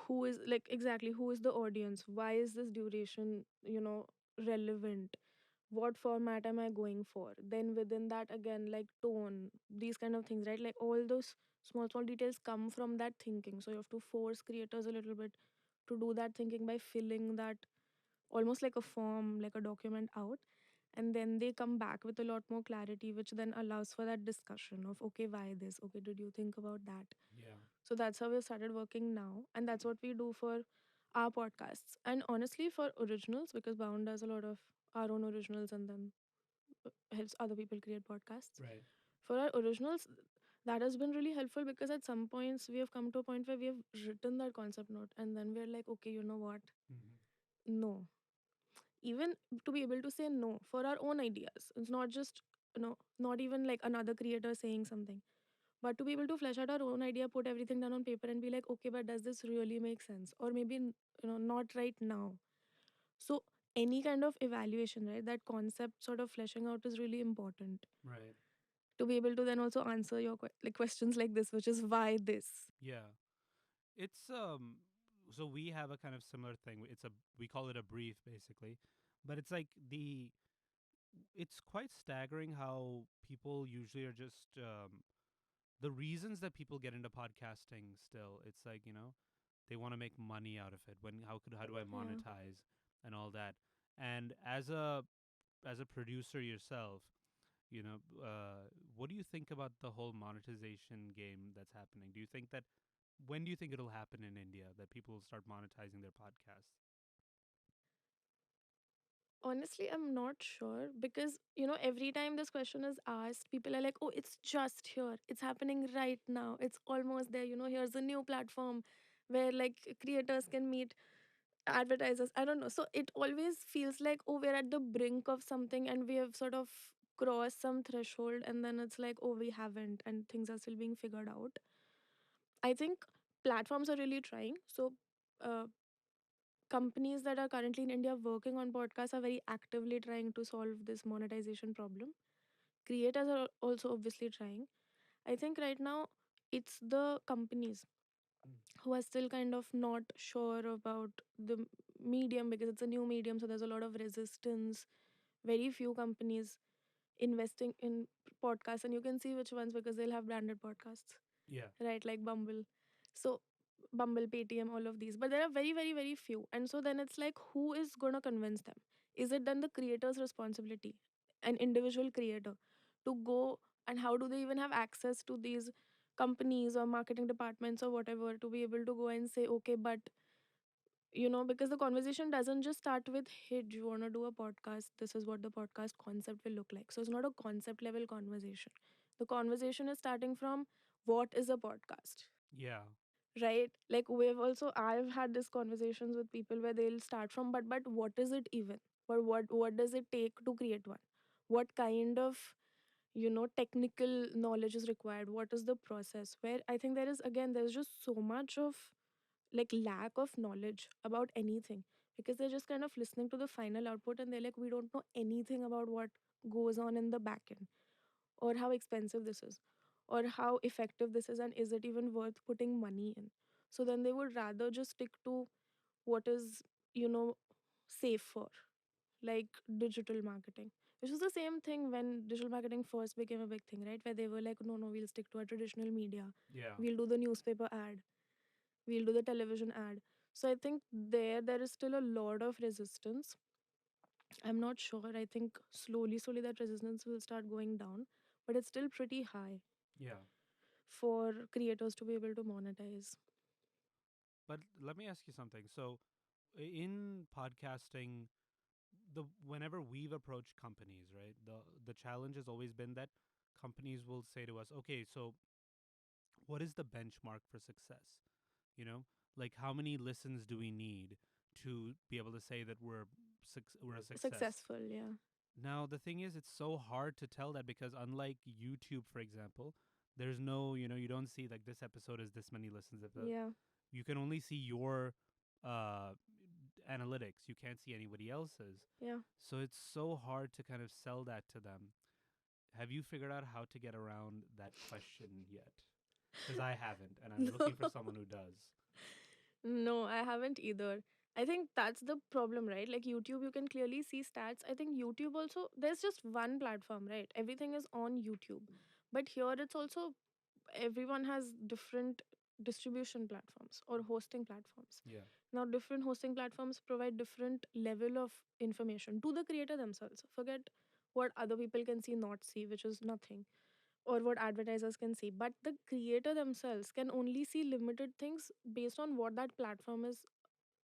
Who is, like, exactly, who is the audience, why is this duration, relevant, what format am I going for, then within that again, like tone, these kind of things, right? Like all those small details come from that thinking, so you have to force creators a little bit to do that thinking by filling that almost like a form, like a document out, and then they come back with a lot more clarity, which then allows for that discussion of, okay, why this, okay, did you think about that? Yeah. So that's how we've started working now. And that's what we do for our podcasts. And honestly, for originals, because Bound does a lot of our own originals and then helps other people create podcasts. Right. For our originals, that has been really helpful because at some points we have come to a point where we have written that concept note and then we're like, okay, you know what? Mm-hmm. No. Even to be able to say no for our own ideas. It's not just, not even like another creator saying something, but to be able to flesh out our own idea, put everything down on paper and be like, okay, but does this really make sense, or maybe not right now. So any kind of evaluation, right, that concept sort of fleshing out is really important Right. to be able to then also answer your like questions like this, which is why this. Yeah. It's so we have a kind of similar thing. We call it a brief basically. But it's like it's quite staggering how people usually are just the reasons that people get into podcasting still. It's like, they want to make money out of it. How do I Yeah. monetize and all that. And as a producer yourself, what do you think about the whole monetization game that's happening? Do you think that when do you think it'll happen in India that people will start monetizing their podcasts? Honestly, I'm not sure because, every time this question is asked, people are like, oh, it's just here. It's happening right now. It's almost there. Here's a new platform where like creators can meet advertisers. I don't know. So it always feels like, oh, we're at the brink of something and we have sort of crossed some threshold. And then it's like, oh, we haven't. And things are still being figured out. I think platforms are really trying. So, uh, companies that are currently in India working on podcasts are very actively trying to solve this monetization problem. Creators are also obviously trying. I think right now it's the companies Mm. who are still kind of not sure about the medium because it's a new medium, so there's a lot of resistance. Very few companies investing in podcasts, and you can see which ones because they'll have branded podcasts, Yeah. right? Like Bumble. So Bumble, Paytm, all of these, but there are very, very, very few. And so then it's like, who is going to convince them? Is it then the creator's responsibility, an individual creator, to go, and how do they even have access to these companies or marketing departments or whatever to be able to go and say, okay, but because the conversation doesn't just start with, hey, do you want to do a podcast? This is what the podcast concept will look like. So it's not a concept level conversation. The conversation is starting from, what is a podcast? Yeah. Right, like I've had these conversations with people where they'll start from, but what is it even, but what does it take to create one, what kind of technical knowledge is required, what is the process, where I think there's just so much of like lack of knowledge about anything, because they're just kind of listening to the final output and they're like, we don't know anything about what goes on in the back end, or how expensive this is, or how effective this is, and is it even worth putting money in. So then they would rather just stick to what is, you know, safer, like digital marketing. Which was the same thing when digital marketing first became a big thing, right? Where they were like, no, no, we'll stick to our traditional media. Yeah. We'll do the newspaper ad. We'll do the television ad. So I think there is still a lot of resistance. I'm not sure. I think slowly that resistance will start going down, but it's still pretty high Yeah. for creators to be able to monetize. But let me ask you something. So, in podcasting, the whenever we've approached companies, right, the challenge has always been that companies will say to us, okay, so what is the benchmark for success? You know, like how many listens do we need to be able to say that we're a success? Successful, yeah. Now the thing is, it's so hard to tell that because unlike YouTube, for example, there's no, you don't see like this episode is this many listens. Yeah. You can only see your uh, analytics. You can't see anybody else's. Yeah. So it's so hard to kind of sell that to them. Have you figured out how to get around that question yet? Because I haven't, and I'm No. looking for someone who does. No, I haven't either. I think that's the problem, right? Like YouTube, you can clearly see stats. I think YouTube also, there's just one platform, right? Everything is on YouTube. But here it's also, everyone has different distribution platforms or hosting platforms. Yeah. Now, different hosting platforms provide different level of information to the creator themselves. Forget what other people can see, not see, which is nothing, or what advertisers can see. But the creator themselves can only see limited things based on what that platform is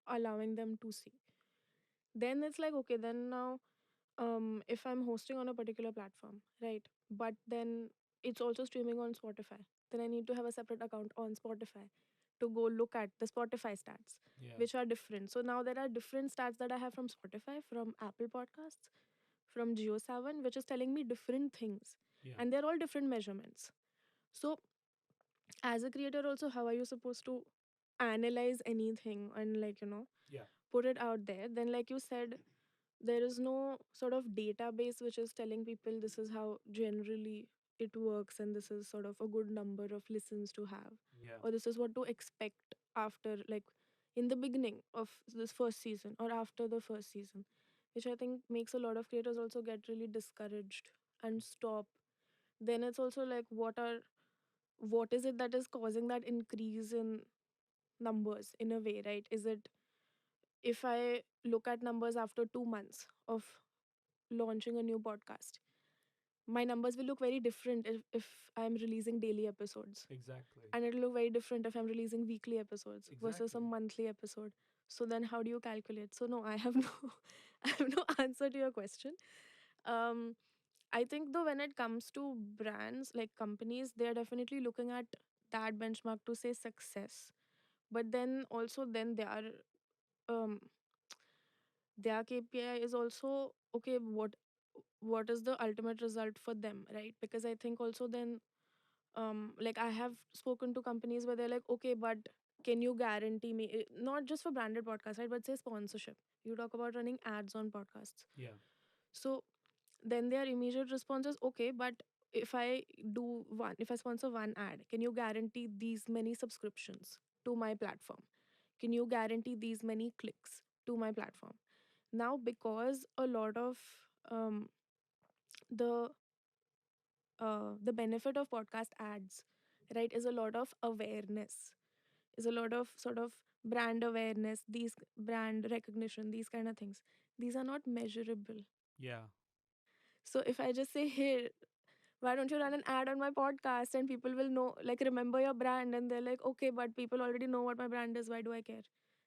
allowing them to see. Then it's like, okay, then now, if I'm hosting on a particular platform, right, but then it's also streaming on Spotify, then I need to have a separate account on Spotify to go look at the Spotify stats, Yeah. which are different. So now there are different stats that I have from Spotify, from Apple Podcasts, from Geo7, which is telling me different things, Yeah. and they're all different measurements. So as a creator also, how are you supposed to analyze anything and, like, Yeah. put it out there? Then, like you said, there is no sort of database which is telling people this is how generally it works, and this is sort of a good number of listens to have, Yeah. or this is what to expect after, like, in the beginning of this first season or after the first season, which I think makes a lot of creators also get really discouraged and stop. Then it's also like, what is it that is causing that increase in numbers in a way, right? Is it, if I look at numbers after 2 months of launching a new podcast, my numbers will look very different if I'm releasing daily episodes, Exactly. and it'll look very different if I'm releasing weekly episodes versus a Exactly. monthly episode. So then how do you calculate? So no, I have no I have no answer to your question. um I think though, when it comes to brands, like companies, they're definitely looking at that benchmark to say success. But then also, then um their KPI is also, okay, what is the ultimate result for them, right? Because I think also then, like, I have spoken to companies where they're like, okay, but can you guarantee me, not just for branded podcasts, right, but say sponsorship, you talk about running ads on podcasts. Yeah. So then their immediate response is, okay, but if I sponsor one ad, can you guarantee these many subscriptions to my platform? Can you guarantee these many clicks to my platform? Now, because a lot of um, the the benefit of podcast ads, right, is a lot of awareness, is a lot of sort of brand awareness, these brand recognition, these kind of things. These are not measurable. Yeah. So if I just say, hey, why don't you run an ad on my podcast and people will know, like, remember your brand, and they're like, okay, but people already know what my brand is, why do I care?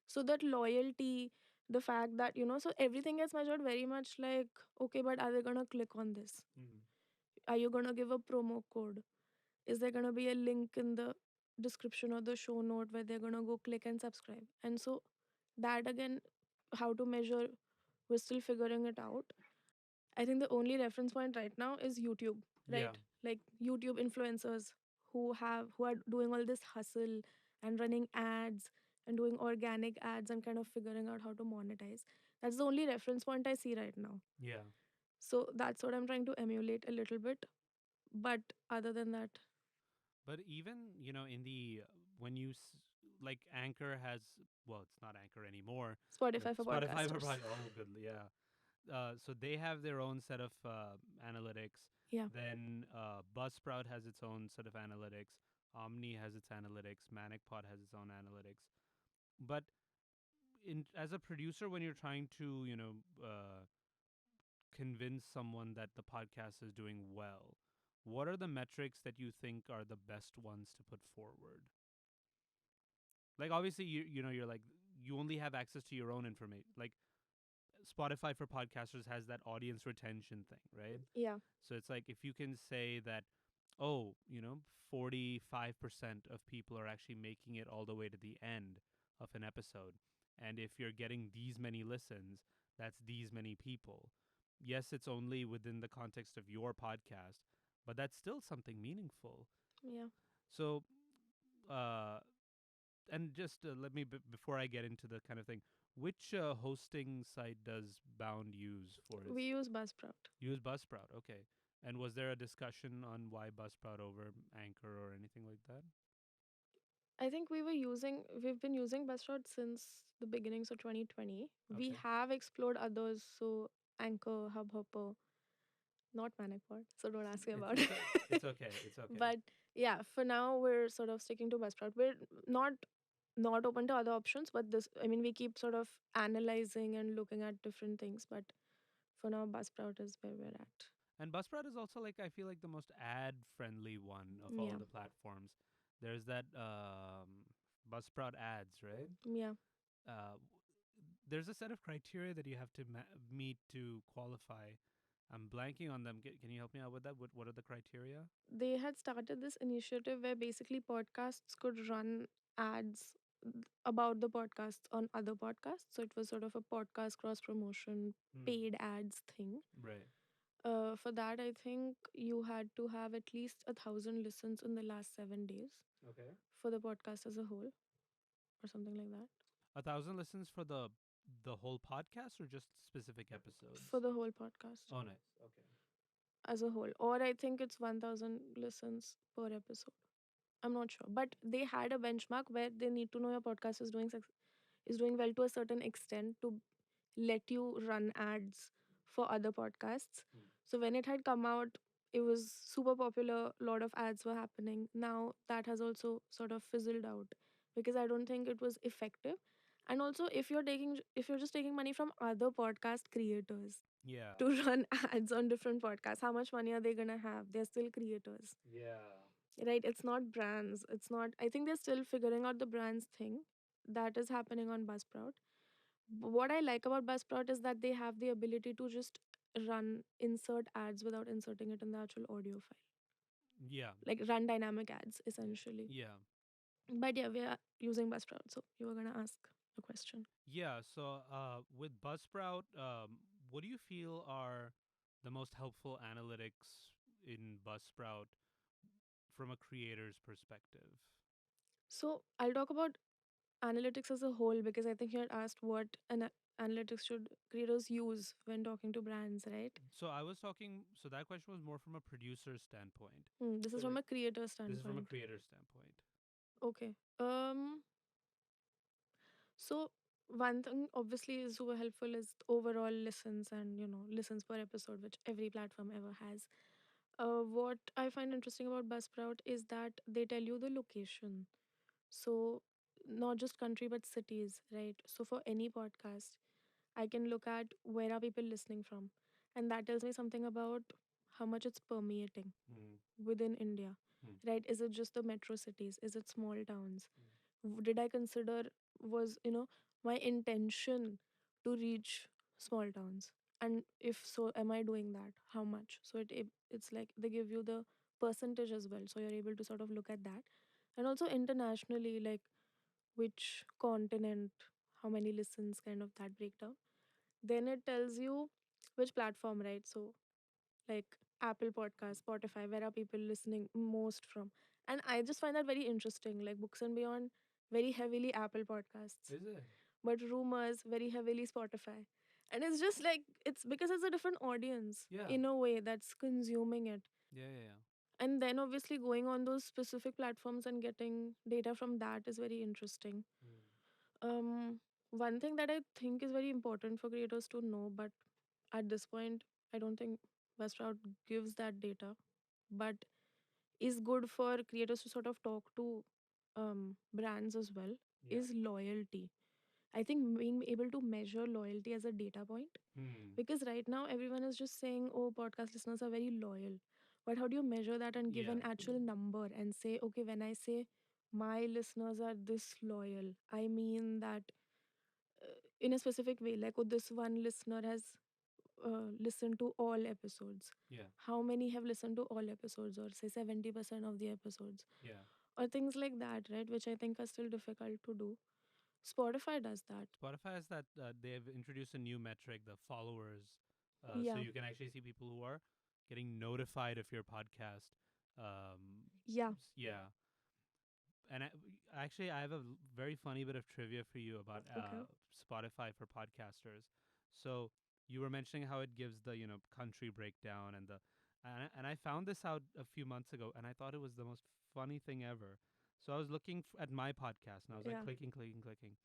So that loyalty, the fact that, so everything gets measured very much like, okay, but are they gonna click on this? Mm. Are you gonna give a promo code? Is there gonna be a link in the description or the show note where they're gonna go click and subscribe? And so that again, how to measure, we're still figuring it out. I think the only reference point right now is YouTube, Yeah. right? Like YouTube influencers who are doing all this hustle and running ads and doing organic ads and kind of figuring out how to monetize. That's the only reference point I see right now. Yeah. So that's what I'm trying to emulate a little bit. But other than that, But even, in the when you like Anchor has, well, it's not Anchor anymore, but Spotify for Spotify for podcasters. probably, oh good, yeah. So they have their own set of analytics. Yeah. Then Buzzsprout has its own set of analytics. Omni has its analytics. ManicPod has its own analytics. But as a producer, when you're trying to, convince someone that the podcast is doing well, what are the metrics that you think are the best ones to put forward? Like obviously you're like, you only have access to your own information. Like Spotify for podcasters has that audience retention thing, right? Yeah. So it's like, if you can say that, oh, 45% of people are actually making it all the way to the end of an episode. And if you're getting these many listens, that's these many people. Yes, it's only within the context of your podcast, but that's still something meaningful. Yeah. So, uh, and just let me, before I get into the kind of thing, which hosting site does Bound use for its? We use Buzzsprout. Use Buzzsprout, okay. And was there a discussion on why Buzzsprout over Anchor or anything like that? I think we've been using Buzzsprout since the beginnings of 2020. We Okay. have explored others, so Anchor, Hubhopper, not Manipod, so don't ask me It's about it's it. o- it's okay. It's okay. But yeah, for now we're sort of sticking to Buzzsprout. We're not not open to other options, but this, I mean, we keep sort of analyzing and looking at different things, but for now Buzzsprout is where we're at. And Buzzsprout is also, like, I feel like the most ad friendly one of all Yeah. the platforms. There's that Buzzsprout ads, right? Yeah. Uh, there's a set of criteria that you have to meet to qualify. I'm blanking on them. Can you help me out with that? What are the criteria? They had started this initiative where basically podcasts could run ads about the podcasts on other podcasts. So it was sort of a podcast cross promotion, Hmm. paid ads thing. Right. For that, I think you had to have at least 1,000 listens in the last 7 days Okay. for the podcast as a whole, or something like that. 1,000 listens for the whole podcast or just specific episodes? For the whole podcast Oh, nice. Okay. as a whole. Or I think it's 1,000 listens per episode. I'm not sure. But they had a benchmark where they need to know your podcast is is doing well to a certain extent to let you run ads for other podcasts. Hmm. So when it had come out, it was super popular. A lot of ads were happening. Now that has also sort of fizzled out because I don't think it was effective. And also, if you're just taking money from other podcast creators Yeah. to run ads on different podcasts, how much money are they gonna have? They're still creators, Yeah. right? It's not brands. It's not. I think they're still figuring out the brands thing. That is happening on Buzzsprout. What I like about Buzzsprout is that they have the ability to just insert ads without inserting it in the actual audio file, Yeah. like run dynamic ads essentially. Yeah. But yeah, we are using Buzzsprout. So you were gonna ask a question. Yeah. So, with Buzzsprout, what do you feel are the most helpful analytics in Buzzsprout from a creator's perspective? So I'll talk about analytics as a whole because I think you had asked what analytics should creators use when talking to brands, right? So I was talking. So that question was more from a producer's standpoint. This So is from like, a creator this is from a standpoint. creator's standpoint. Okay. So one thing obviously is super helpful is overall listens and listens per episode, which every platform ever has. What I find interesting about Buzzsprout is that they tell you the location. So not just country but cities, right? So for any podcast, I can look at where are people listening from, and that tells me something about how much it's permeating Mm. within India, Mm. right? Is it just the metro cities? Is it small towns? Mm. Did I consider, was, my intention to reach small towns? And if so, am I doing that? How much? So it's like they give you the percentage as well. So you're able to sort of look at that. And also internationally, like which continent, how many listens, kind of that breakdown. Then it tells you which platform, right? So like Apple Podcast, Spotify, where are people listening most from? And I just find that very interesting. Like Books and Beyond, very heavily Apple Podcasts, Is it? but Rumors, very heavily Spotify. And it's just like, it's because it's a different audience Yeah. in a way that's consuming it. Yeah, yeah, yeah. And then obviously going on those specific platforms and getting data from that is very interesting. Mm. Um, One thing that I think is very important for creators to know, but at this point, I don't think Buzzsprout gives that data, but is good for creators to sort of talk to brands as well, Yeah. is loyalty. I think being able to measure loyalty as a data point, Hmm. because right now everyone is just saying, oh, podcast listeners are very loyal. But how do you measure that and give Yeah. an actual number and say, okay, when I say my listeners are this loyal, I mean that in a specific way, like, oh, this one listener has listened to all episodes. Yeah. How many have listened to all episodes, or say 70% of the episodes, Yeah. or things like that, right? Which I think are still difficult to do. Spotify does that. Spotify has that. They've introduced a new metric, the followers, so Yeah, you can actually see people who are getting notified of your podcast. yeah, Yeah, and actually, I have a very funny bit of trivia for you about okay, Spotify for podcasters. So you were mentioning how it gives the country breakdown and and I found this out a few months ago, and I thought it was the most funny thing ever. So I was looking at my podcast, and I was like yeah, clicking, clicking, clicking,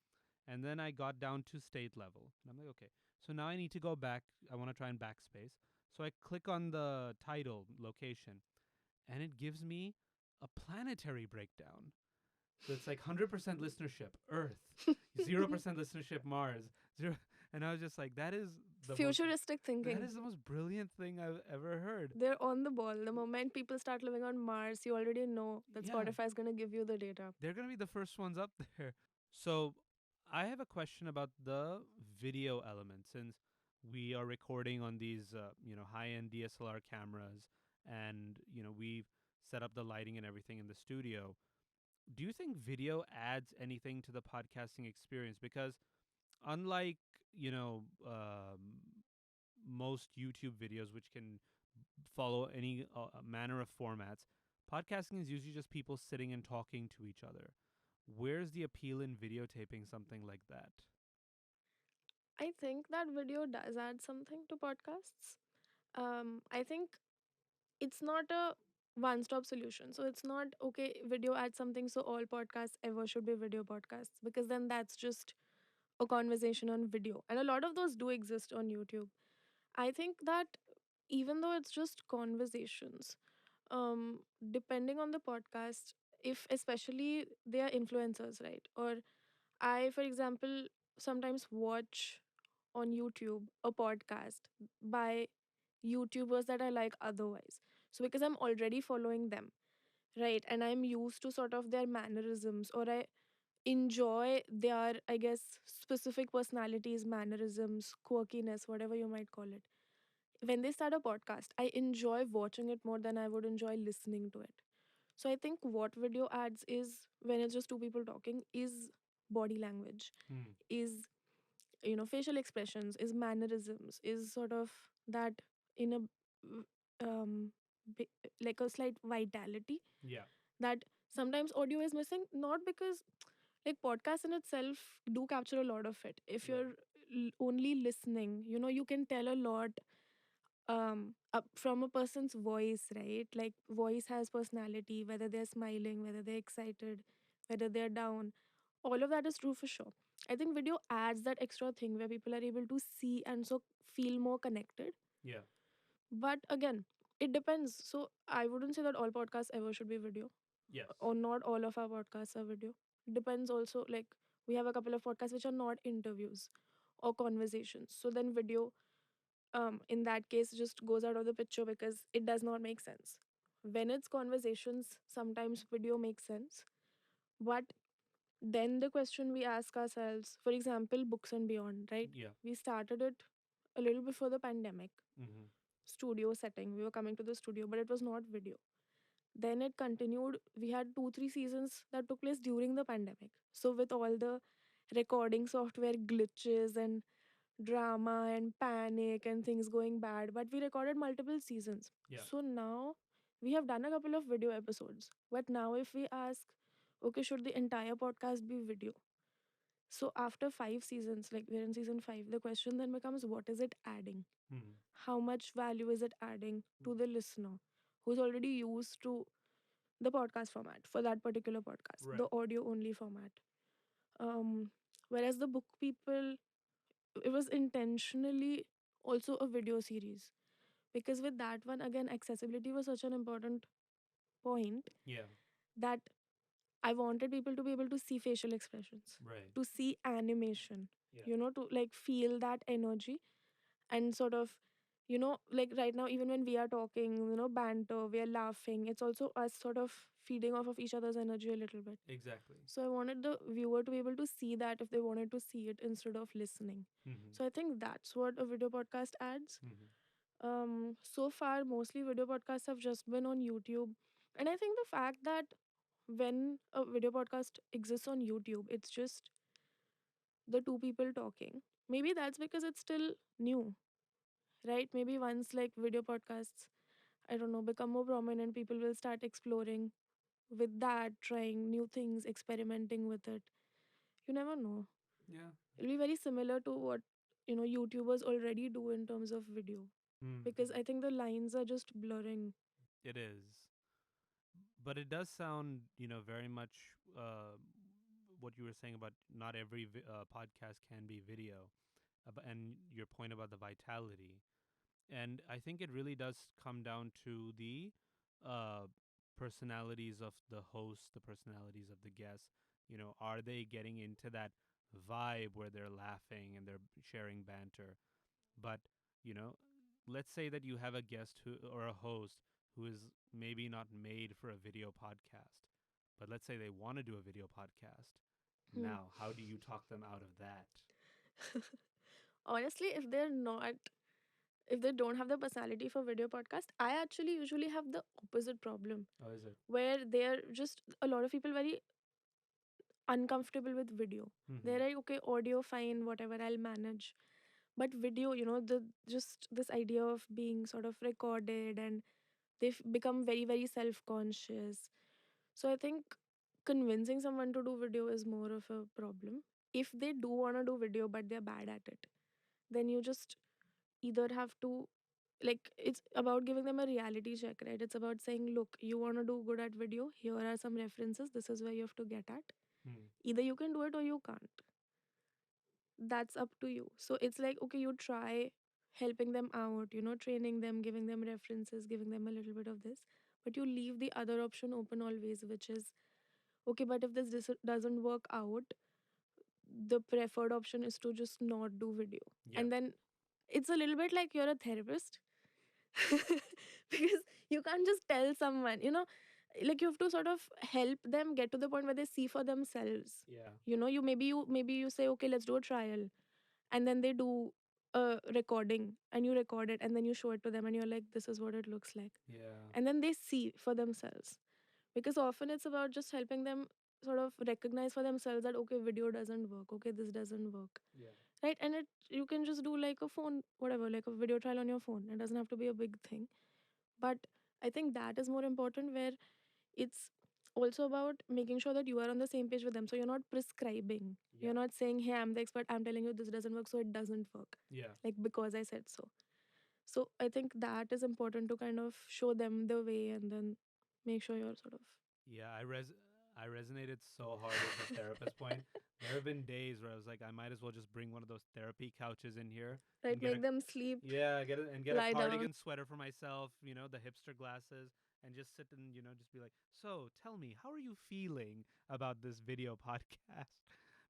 and then I got down to state level, and I'm like, okay, so now I need to go back. I want to try and backspace. So I click on the title location, and it gives me a planetary breakdown. So it's like 100% listenership Earth, 0% listenership Mars, zero. And I was just like, the most futuristic that thinking. is the most brilliant thing I've ever heard. They're on the ball. The moment people start living on Mars, you already know that Yeah, Spotify is going to give you the data. they're gonna be the first ones up there. So I have a question about the video element, since we are recording on these high-end DSLR cameras, and we've set up the lighting and everything in the studio. Do you think video adds anything to the podcasting experience? Because unlike you know most YouTube videos, which can follow any manner of formats, podcasting is usually just people sitting and talking to each other. Where's the appeal in videotaping something like that? I think that video does add something to podcasts. I think it's not a one stop solution. So it's not, okay, video adds something, so all podcasts ever should be video podcasts, because then that's just a conversation on video. And a lot of those do exist on YouTube. I think that even though it's just conversations, um, depending on the podcast, if especially they are influencers, right? Or I, for example, sometimes watch on YouTube a podcast by YouTubers that I like otherwise. So because I'm already following them, right? And I'm used to sort of their mannerisms, or I enjoy their, I guess, specific personalities, mannerisms, quirkiness, whatever you might call it. When they start a podcast, I enjoy watching it more than I would enjoy listening to it. So I think what video adds is, when it's just two people talking, is body language, Hmm. is, facial expressions, is mannerisms, is sort of that in a um bi- like a slight vitality Yeah. that sometimes audio is missing, not because, like, podcasts in itself do capture a lot of it. If Right. you're only listening, you can tell a lot up from a person's voice, right? Like, voice has personality, whether they're smiling, whether they're excited, whether they're down. All of that is true for sure. I think video adds that extra thing where people are able to see and so feel more connected. Yeah. But again, it depends. So I wouldn't say that all podcasts ever should be video, Yes. or not all of our podcasts are video. depends also, like we have a couple of podcasts which are not interviews or conversations. So then video, in that case, just goes out of the picture because it does not make sense. When it's conversations, sometimes video makes sense. But then the question we ask ourselves, for example, books and beyond, right? Yeah. We started it a little before the pandemic, Mm-hmm. studio setting. We were coming to the studio, but it was not video. Then it continued. We had 2 3 seasons that took place during the pandemic. So with all the recording software glitches and drama and panic and things going bad, but we recorded multiple seasons. Yeah. So now we have done a couple of video episodes. But now if we ask, okay, should the entire podcast be video? So after 5 seasons, like we're in season 5, the question then becomes, what is it adding? Mm-hmm. How much value is it adding to Mm. the listener who's already used to the podcast format for that particular podcast, Right. the audio only format? Um, Whereas the book people, it was intentionally also a video series, because with that one again, accessibility was such an important point Yeah. that I wanted people to be able to see facial expressions, Right. to see animation, Yeah. to like feel that energy and sort of, like right now, even when we are talking, banter, we are laughing, it's also us sort of feeding off of each other's energy a little bit. Exactly. So I wanted the viewer to be able to see that if they wanted to see it instead of listening. Mm-hmm. So I think that's what a video podcast adds. Mm-hmm. So far, mostly video podcasts have just been on YouTube. And I think the fact that when a video podcast exists on YouTube, it's just the two people talking. Maybe that's because it's still new, right? Maybe once like video podcasts, I don't know, become more prominent, people will start exploring with that, trying new things, experimenting with it. You never know. Yeah. It'll be very similar to what, YouTubers already do in terms of video. Because Mm-hmm. I think the lines are just blurring. It is. But it does sound, very much what you were saying about not every podcast can be video, and your point about the vitality. And I think it really does come down to the uh, personalities of the host, the personalities of the guests. Are they getting into that vibe where they're laughing and they're sharing banter? But, you know, let's say that you have a guest who or a host who is maybe not made for a video podcast, but let's say they want to do a video podcast. Hmm. Now, how do you talk them out of that? Honestly, if they don't have the personality for video podcast, I actually usually have the opposite problem, Oh, is it? where they're just a lot of people very uncomfortable with video. They're Mm-hmm. like, okay, audio, fine, whatever, I'll manage. But video, the just this idea of being sort of recorded, and they've become very, very self conscious. So I think convincing someone to do video is more of a problem. If they do want to do video but they're bad at it, then you just either have to, like, it's about giving them a reality check, right? It's about saying, look, you want to do good at video, here are some references, this is where you have to get at. Mm. Either you can do it or you can't. That's up to you. So it's like, okay, you try helping them out, training them, giving them references, giving them a little bit of this, but you leave the other option open always, which is, okay, but if this doesn't work out, the preferred option is to just not do video. Yeah. And then it's a little bit like you're a therapist. Because you can't just tell someone, like you have to sort of help them get to the point where they see for themselves. Yeah. You maybe you say, okay, let's do a trial, and then they do a recording and you record it and then you show it to them and you're like, this is what it looks like. Yeah. And then they see for themselves, because often it's about just helping them sort of recognize for themselves that, okay, video doesn't work, okay, this doesn't work, Yeah. right? And you can just do like a phone, whatever, like a video trial on your phone. It doesn't have to be a big thing. But I think that is more important, where it's also about making sure that you are on the same page with them. So you're not prescribing, Yeah. you're not saying, hey, I'm the expert, I'm telling you this doesn't work, so it doesn't work, Yeah. like because I said so. So I think that is important, to kind of show them the way and then make sure you're sort of Yeah, I resonated so hard with the therapist point. There have been days where I was like, I might as well just bring one of those therapy couches in here right, and make them sleep, get a lie down. cardigan sweater for myself, the hipster glasses, and just sit and just be like, so tell me, how are you feeling about this video podcast?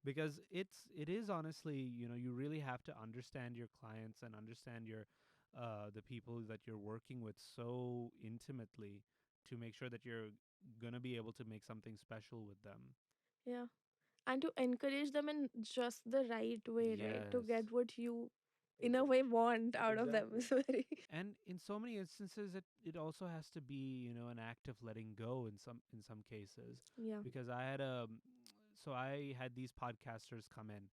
Because it is honestly, you really have to understand your clients and understand your the people that you're working with so intimately to make sure that you're gonna be able to make something special with them. Yeah. And to encourage them in just the right way, right? To Yes. get what you, in a Exactly. way, want out of them. Exactly. Sorry. And in so many instances, it also has to be an act of letting go in some cases, Yeah. because I had these podcasters come in,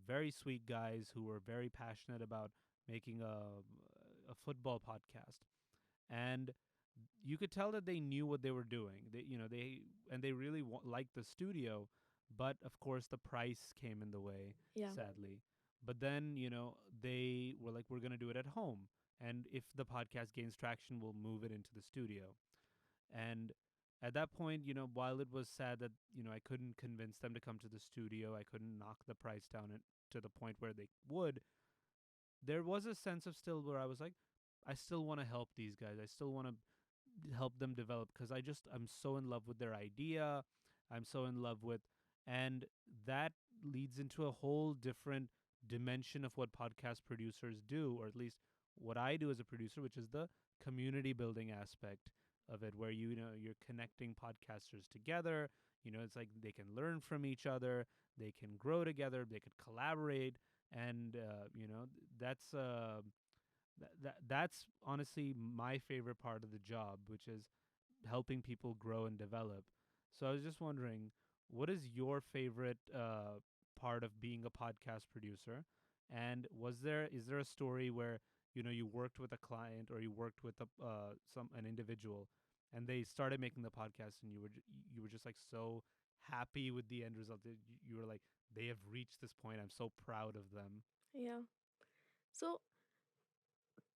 very sweet guys who were very passionate about making a football podcast, and you could tell that they knew what they were doing. They really liked the studio, but of course the price came in the way, Yeah. sadly. But then they were like, we're gonna do it at home, and if the podcast gains traction, we'll move it into the studio. And at that point, while it was sad that I couldn't convince them to come to the studio, I couldn't knock the price down to the point where they would. There was a sense of still where I was like, I still want to help these guys. I still want to help them develop, because I'm so in love with their idea. I'm so in love with, and that leads into a whole different dimension of what podcast producers do, or at least what I do as a producer, which is the community building aspect of it, where you're connecting podcasters together. It's like they can learn from each other, they can grow together, they could collaborate, and that's honestly my favorite part of the job, which is helping people grow and develop. So I was just wondering, what is your favorite part of being a podcast producer? And is there a story where you worked with a client, or you worked with an individual, and they started making the podcast, and you were just like so happy with the end result that you were like, they have reached this point. I'm so proud of them. Yeah. So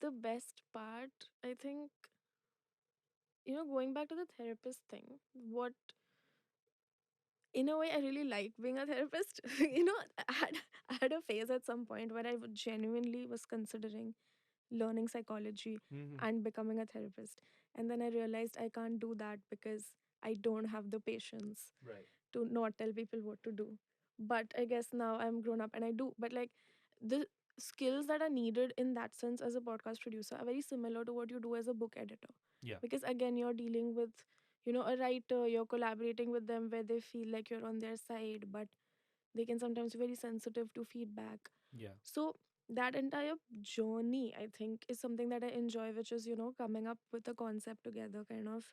the best part, I think, going back to the therapist thing, what, in a way, I really like being a therapist. I had a phase at some point where genuinely was considering learning psychology Mm-hmm. and becoming a therapist. And then I realized I can't do that because I don't have the patience Right. to not tell people what to do. But I guess now I'm grown up and I do. But like the skills that are needed in that sense as a podcast producer are very similar to what you do as a book editor. Yeah. Because again, you're dealing with, a writer, you're collaborating with them where they feel like you're on their side, but they can sometimes be very sensitive to feedback. Yeah. So that entire journey, I think, is something that I enjoy, which is, coming up with a concept together, kind of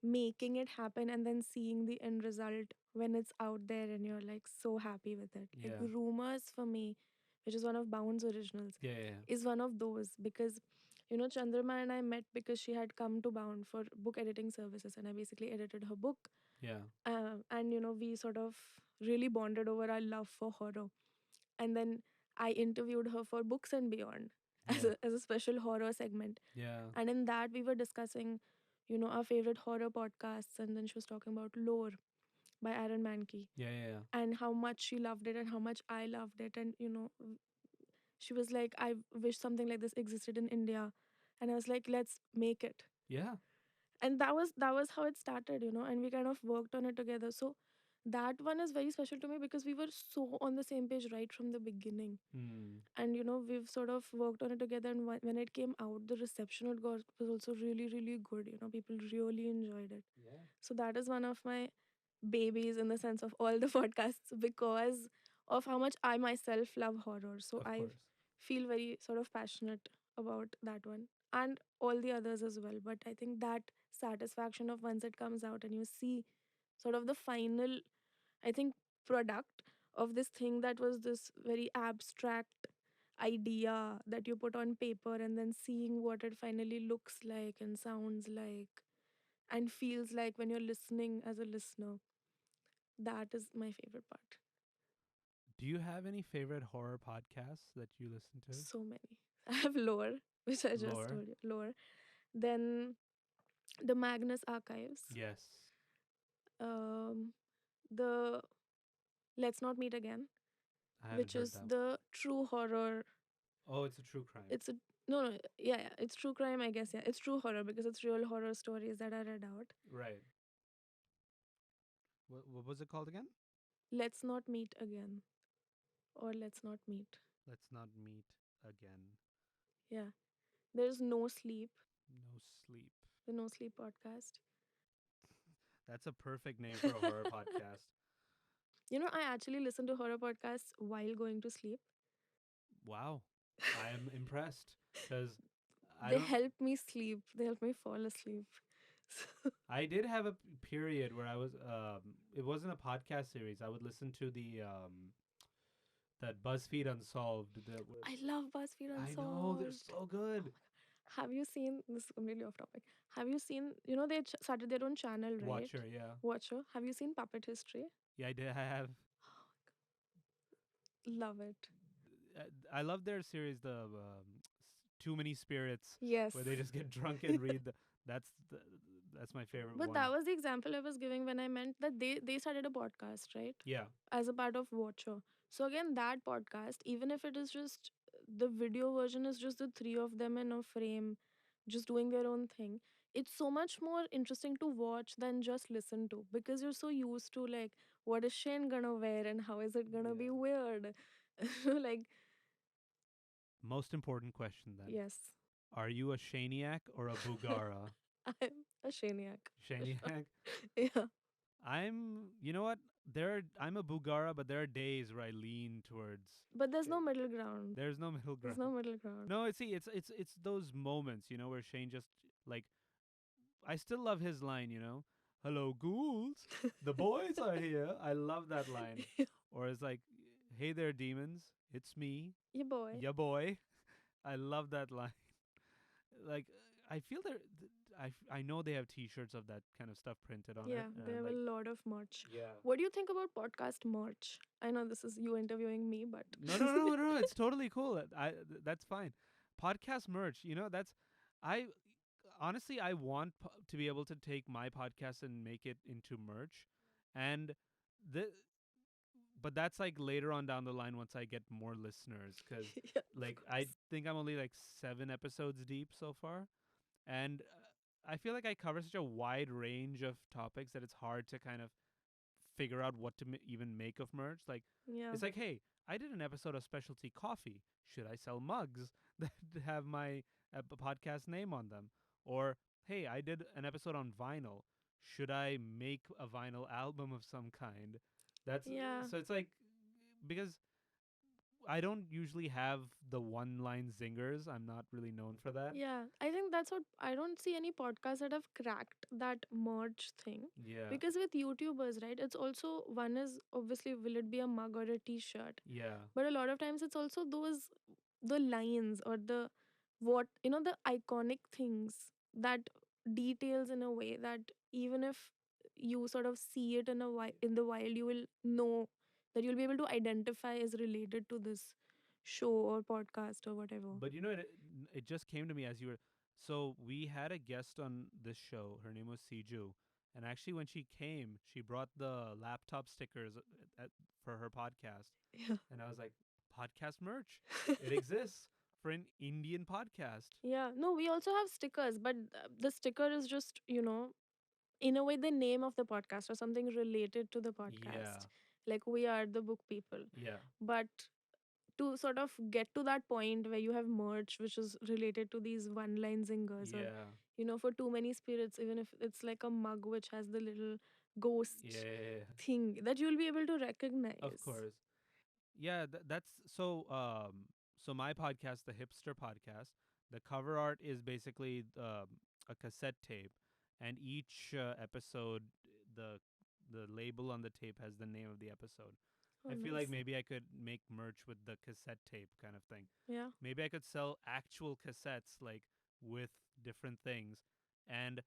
making it happen and then seeing the end result when it's out there and you're like so happy with it. Like Yeah. Rumors for me, which is one of Bound's originals, Yeah. Yeah. is one of those because Chandrama and I met because she had come to Bound for book editing services and I basically edited her book. Yeah. And we sort of really bonded over our love for horror. And then I interviewed her for Books and Beyond as Yeah. a special horror segment. Yeah. And in that, we were discussing, our favorite horror podcasts. And then she was talking about Lore by Aaron Mankey Yeah. Yeah. Yeah. and how much she loved it and how much I loved it. And, she was like, I wish something like this existed in India. And I was like, let's make it. Yeah. And that was how it started, and we kind of worked on it together. So that one is very special to me because we were so on the same page right from the beginning. Hmm. And we've sort of worked on it together, and when it came out, the reception it got was also really, really good. People really enjoyed it. Yeah. So that is one of my babies in the sense of all the podcasts because of how much I myself love horror. So Of I course. feel very sort of passionate about that one and all the others as well. But I think that satisfaction of once it comes out and you see sort of the final, I think, product of this thing that was this very abstract idea that you put on paper and then seeing what it finally looks like and sounds like and feels like when you're listening as a listener. That is my favorite part. Do you have any favorite horror podcasts that you listen to? So many. I have Lore, which I just Lore. told you. Lore. Then the Magnus Archives. Yes. Um, the Let's Not Meet Again, I haven't which heard is that. the true horror. Oh, it's a true crime. It's a No, no, yeah, yeah, it's true crime, I guess. Yeah, it's true horror because it's real horror stories that I read out. Right. What was it called again? Let's not meet again, or let's not meet. Let's not meet again. Yeah, there's no sleep, No sleep. the No Sleep podcast. That's a perfect name for a horror podcast. I actually listen to horror podcasts while going to sleep. Wow. I am impressed because I They don't. help me sleep. They help me fall asleep. So, I did have a period where I was. It wasn't a podcast series. I would listen to the that BuzzFeed Unsolved. I love BuzzFeed I know they're Unsolved. so good. Have you seen this? Is completely off topic. Have you seen? They started their own channel, right? Watcher, yeah, Watcher. Have you seen Puppet History? yeah. I did. I have. Love it. I love their series, the Too Many Spirits, Yes. where they just get drunk and read. That's the, that's my favorite But one. that was the example I was giving when I meant that they started a podcast, right? Yeah, As a part of Watcher. So again, that podcast, even if it is just the video version is just the three of them in a frame, just doing their own thing, it's so much more interesting to watch than just listen to because you're so used to like what is Shane gonna wear and how is it gonna be yeah. weird. Like Most important question then: yes, are you a Shaniac or a Bugara? I'm a Shaniac. Shaniac. Yeah. I'm. You know what? I'm a Bugara, but there are days where I lean towards. But there's no Shane. middle ground. There's no middle There's ground. no middle ground. No, it's those moments, where Shane just like I still love his line, hello ghouls, the boys are here. I love that line. Or it's like, hey there demons, it's me, Yeah, boy. ya boy. I love that line. Like I feel I know they have T-shirts of that kind of stuff printed on it, Yeah, they and have a like lot of merch. yeah. What do you think about podcast merch? I know this is you interviewing me, but No, no, no, no, no. It's totally cool. That's fine. Podcast merch. That's I honestly I want to be able to take my podcast and make it into merch, and the but that's like later on down the line once I get more listeners, because yeah, of like I course. think I'm only like 7 episodes deep so far, and I feel like I cover such a wide range of topics that it's hard to kind of figure out what to even make of merch. Like, Yeah. it's like, hey, I did an episode of specialty coffee. Should I sell mugs that have my podcast name on them? Or, hey, I did an episode on vinyl. Should I make a vinyl album of some kind? That's Yeah. so it's like because I don't usually have the one line zingers. I'm not really known for that. Yeah, I think that's what I don't see any podcasts that have cracked that merge thing. Yeah. Because with YouTubers, right, it's also one is obviously will it be a mug or a t shirt? Yeah. But a lot of times it's also the lines or the what the iconic things that details in a way that even if you sort of see it in the wild you will know that you'll be able to identify as related to this show or podcast or whatever. But it just came to me as you were. So we had a guest on this show. Her name was Siju, and actually, when she came, she brought the laptop stickers for her podcast, Yeah. and I was like, "Podcast merch, it exists for an Indian podcast." Yeah, no, we also have stickers, but the sticker is just, in a way, the name of the podcast or something related to the Yeah, podcast. Like, we are the book people. yeah, But to sort of get to that point where you have merch, which is related to these one line zingers, or, yeah, for too many spirits, even if it's like a mug which has the little ghost yeah. thing that you'll be able to Of recognize. course. Yeah, that's so. So my podcast, the Hipster Podcast, the cover art is basically a cassette tape, and each episode, the the label on the tape has the name of the episode. Oh, I feel like nice. maybe I could make merch with the cassette tape kind of thing. Yeah. Maybe I could sell actual cassettes like with different things, and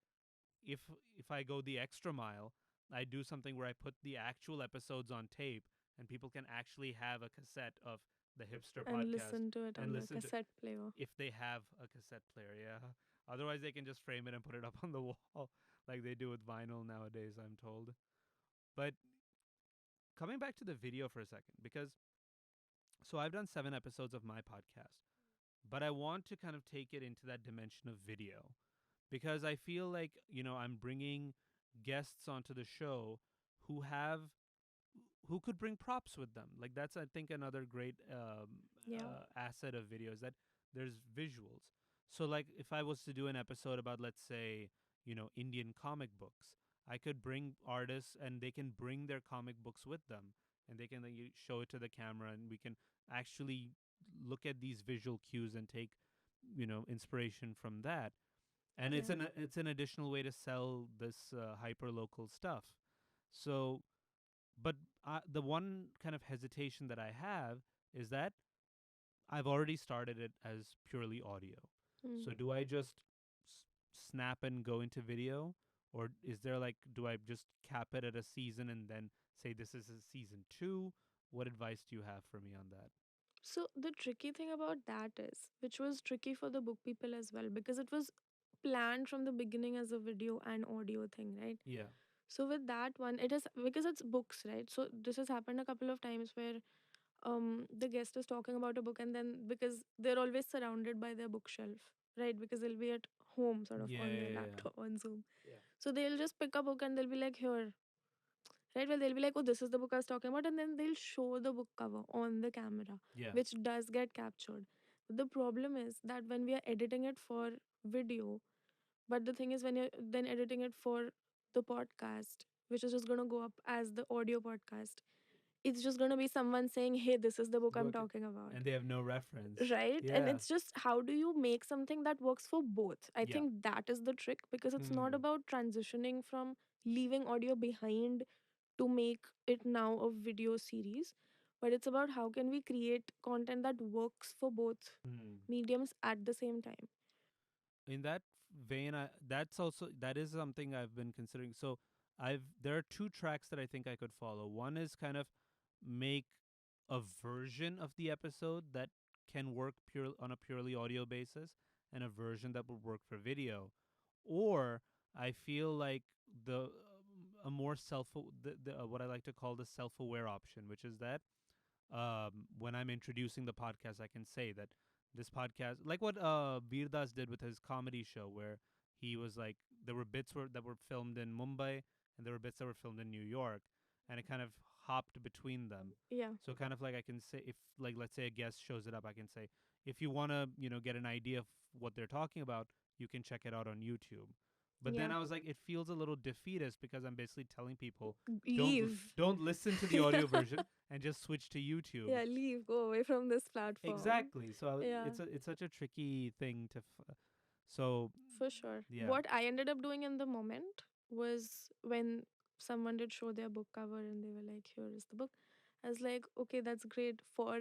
if if I go the extra mile, I do something where I put the actual episodes on tape and people can actually have a cassette of the Hipster And podcast listen to it and on the listen to cassette player. if they have a cassette player, yeah. Otherwise they can just frame it and put it up on the wall like they do with vinyl nowadays, I'm told. But coming back to the video for a second, because so I've done 7 episodes of my podcast. but I want to kind of take it into that dimension of video because I feel like, I'm bringing guests onto the show who have who could bring props with them. Like that's I think another great Yeah. asset of video is that there's visuals. So like if I was to do an episode about let's say Indian comic books, I could bring artists and they can bring their comic books with them, and they can like, show it to the camera, and we can actually look at these visual cues and take inspiration from that. And Yeah. it's an additional way to sell this hyper local stuff. So but the one kind of hesitation that I have is that I've already started it as purely audio. Mm. So do I just snap and go into video? Or is there like, do I just cap it at a season and then say this is a season two? What advice do you have for me on that? So the tricky thing about that is, which was tricky for the book people as well, because it was planned from the beginning as a video and audio thing, right? Yeah. So with that one, it is because it's books, right? So this has happened a couple of times where the guest is talking about a book, and then because they're always surrounded by their bookshelf, right? Because they'll be at home sort of Yeah, on their yeah, yeah. laptop on Zoom. Yeah. So they'll just pick a book and they'll be like, here, right? Well, they'll be like, oh, this is the book I was talking about, and then they'll show the book cover on the camera, Yeah. which does get captured. But the problem is that when we are editing it for video, but the thing is, when you're then editing it for the podcast, which is just going to go up as the audio podcast, it's just going to be someone saying, hey, this is the book I'm Book talking about. and they have no reference. Right? And Yeah. it's just how do you make something that works for both? I Yeah. think that is the trick because it's not Hmm. about transitioning from leaving audio behind to make it now a video series, but it's about how can we create content that works for both Hmm. mediums at the same time. In that vein, that is something I've been considering. So I've there are two tracks that I think I could follow. One is kind of make a version of the episode that can work pure on a purely audio basis, and a version that would work for video. Or I feel like the a more what I like to call the self-aware option, which is that when I'm introducing the podcast, I can say that this podcast, like what Veerdas did with his comedy show, where he was like, there were that were filmed in Mumbai, and there were bits that were filmed in New York, and it kind of hopped between them. Yeah. So kind of like I can say, if like let's say a guest shows it up, I can say, if you want to get an idea of what they're talking about, you can check it out on YouTube. But then Yeah. I was like, it feels a little defeatist because I'm basically telling people don't Leave. don't listen to the audio version and just switch to YouTube. Yeah, leave. Go away from this platform. Exactly. So Yeah. it's such a tricky thing to. So For sure. yeah. What I ended up doing in the moment was when someone did show their book cover and they were like, here is the book. I was like, okay, that's great. For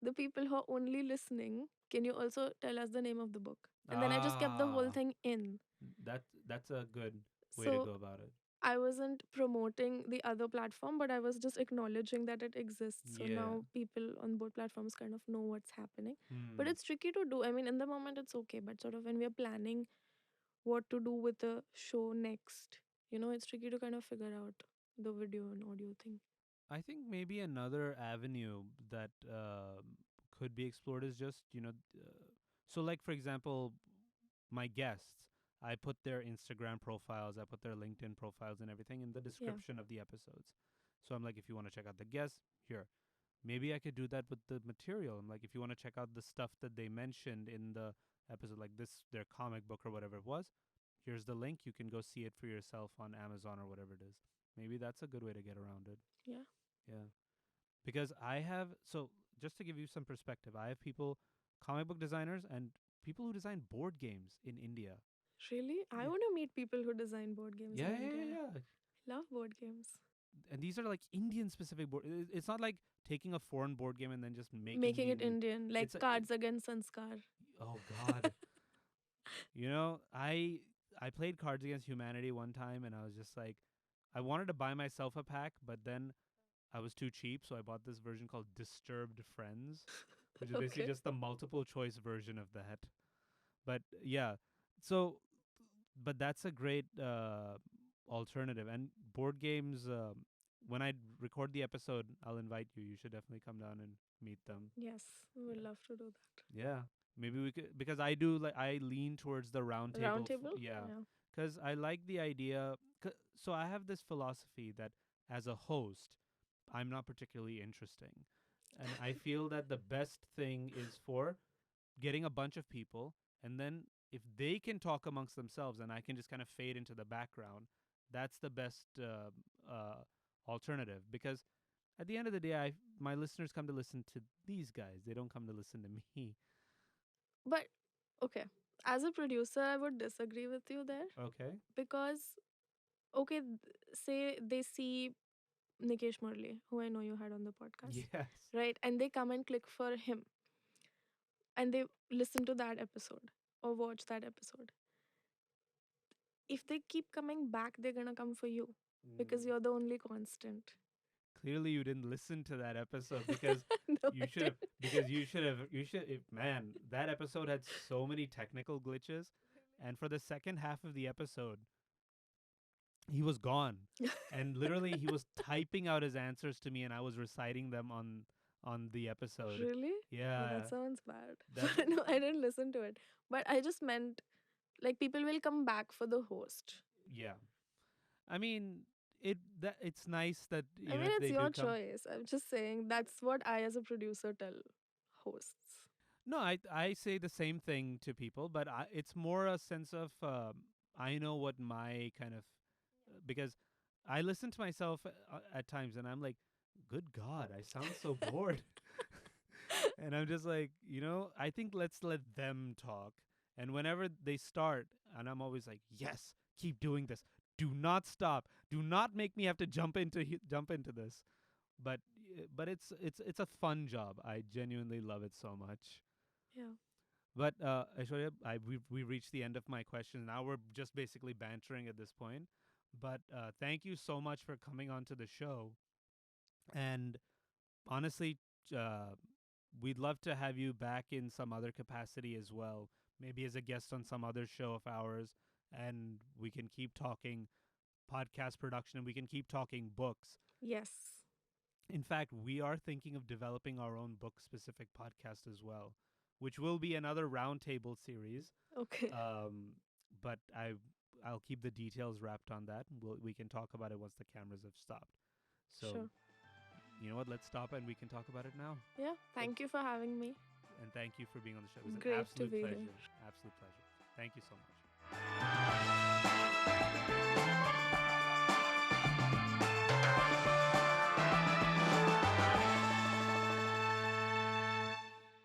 the people who are only listening, can you also tell us the name of the book? And then I just kept the whole Ah, thing in. that's a good way to So go about it. I wasn't promoting the other platform, but I was just acknowledging that it exists. So Yeah. now people on both platforms kind of know what's happening. But Hmm. it's tricky to do. I mean, in the moment, it's okay. But sort of when we are planning what to do with the show next. It's tricky to kind of figure out the video and audio thing. I think maybe another avenue that could be explored is just so like for example, my guests, I put their Instagram profiles, I put their LinkedIn profiles and everything in the Yeah. description of the episodes. So I'm like, if you want to check out the guests, here. Maybe I could do that with the material. I'm like, if you want to check out the stuff that they mentioned in the episode, like this, their comic book or whatever it was, here's the link. You can go see it for yourself on Amazon or whatever it is. Maybe that's a good way to get around it. Yeah. Yeah. Because just to give you some perspective, I have people, comic book designers, and people who design board games in India. Really? I Yeah. want to meet people who design board games Yeah, in yeah, yeah, India. yeah. Love board games. And these are like Indian specific board. It's not like taking a foreign board game and then just making Making the it Indian. Indian, like It's a, Cards Against Sanskar. oh God. I played Cards Against Humanity one time, and I was just like, I wanted to buy myself a pack, but then I was too cheap, so I bought this version called Disturbed Friends, which is basically Okay. just the multiple choice version of that. But yeah, so but that's a great alternative. And board games. When I record the episode, I'll invite you. You should definitely come down and meet them. Yes, we would Yeah, love to do that. yeah. maybe we could, because I do like, I lean towards the round Round table. table? Yeah, Yeah. because I like the idea. So I have this philosophy that as a host, I'm not particularly interesting, and I feel that the best thing is for getting a bunch of people, and then if they can talk amongst themselves and I can just kind of fade into the background, that's the best alternative. Because at the end of the day, my listeners come to listen to these guys. They don't come to listen to me. But okay, as a producer, I would disagree with you there Okay. because okay, say they see Nikesh Murli, who I know you had on the podcast, Yes. right? And they come and click for him and they listen to that episode or watch that episode. If they keep coming back, they're gonna come for you because Mm. you're the only constant. Clearly, you didn't listen to that episode because No, you I should have. didn't. Because you should have. You should. If, man, that episode had so many technical glitches, and for the second half of the episode, he was gone, and literally he was typing out his answers to me, and I was reciting them on the episode. Really? Oh, Yeah, that sounds bad. that. No, I didn't listen to it. But I just meant like people will come back for the host. Yeah, I mean, it's nice that I mean, if it's they do your come. choice. I'm just saying that's what I, as a producer, tell hosts. No, I say the same thing to people, but it's more a sense of I know what my kind of because I listen to myself at times, and I'm like, good God, I sound so bored. And I'm just like, I think let's let them talk. And whenever they start, and I'm always like, yes, keep doing this. Do not stop. Do not make me have to jump into this. But it's a fun job. I genuinely love it so much. Yeah. But Aishwarya, we reached the end of my questions. Now we're just basically bantering at this point. But thank you so much for coming onto the show. And honestly, uh, we'd love to have you back in some other capacity as well, maybe as a guest on some other show of ours, and we can keep talking podcast production and we can keep talking books. Yes. In fact, we are thinking of developing our own book specific podcast as well, which will be another roundtable series. Okay. Um, but I'll keep the details wrapped on that. We can talk about it once the cameras have stopped. So, Sure. you know what? Let's stop and we can talk about it now. Yeah. Thank Thank you for having me. And thank you for being on the show. It was an Great to absolute be here. pleasure. Absolute pleasure. Thank you so much.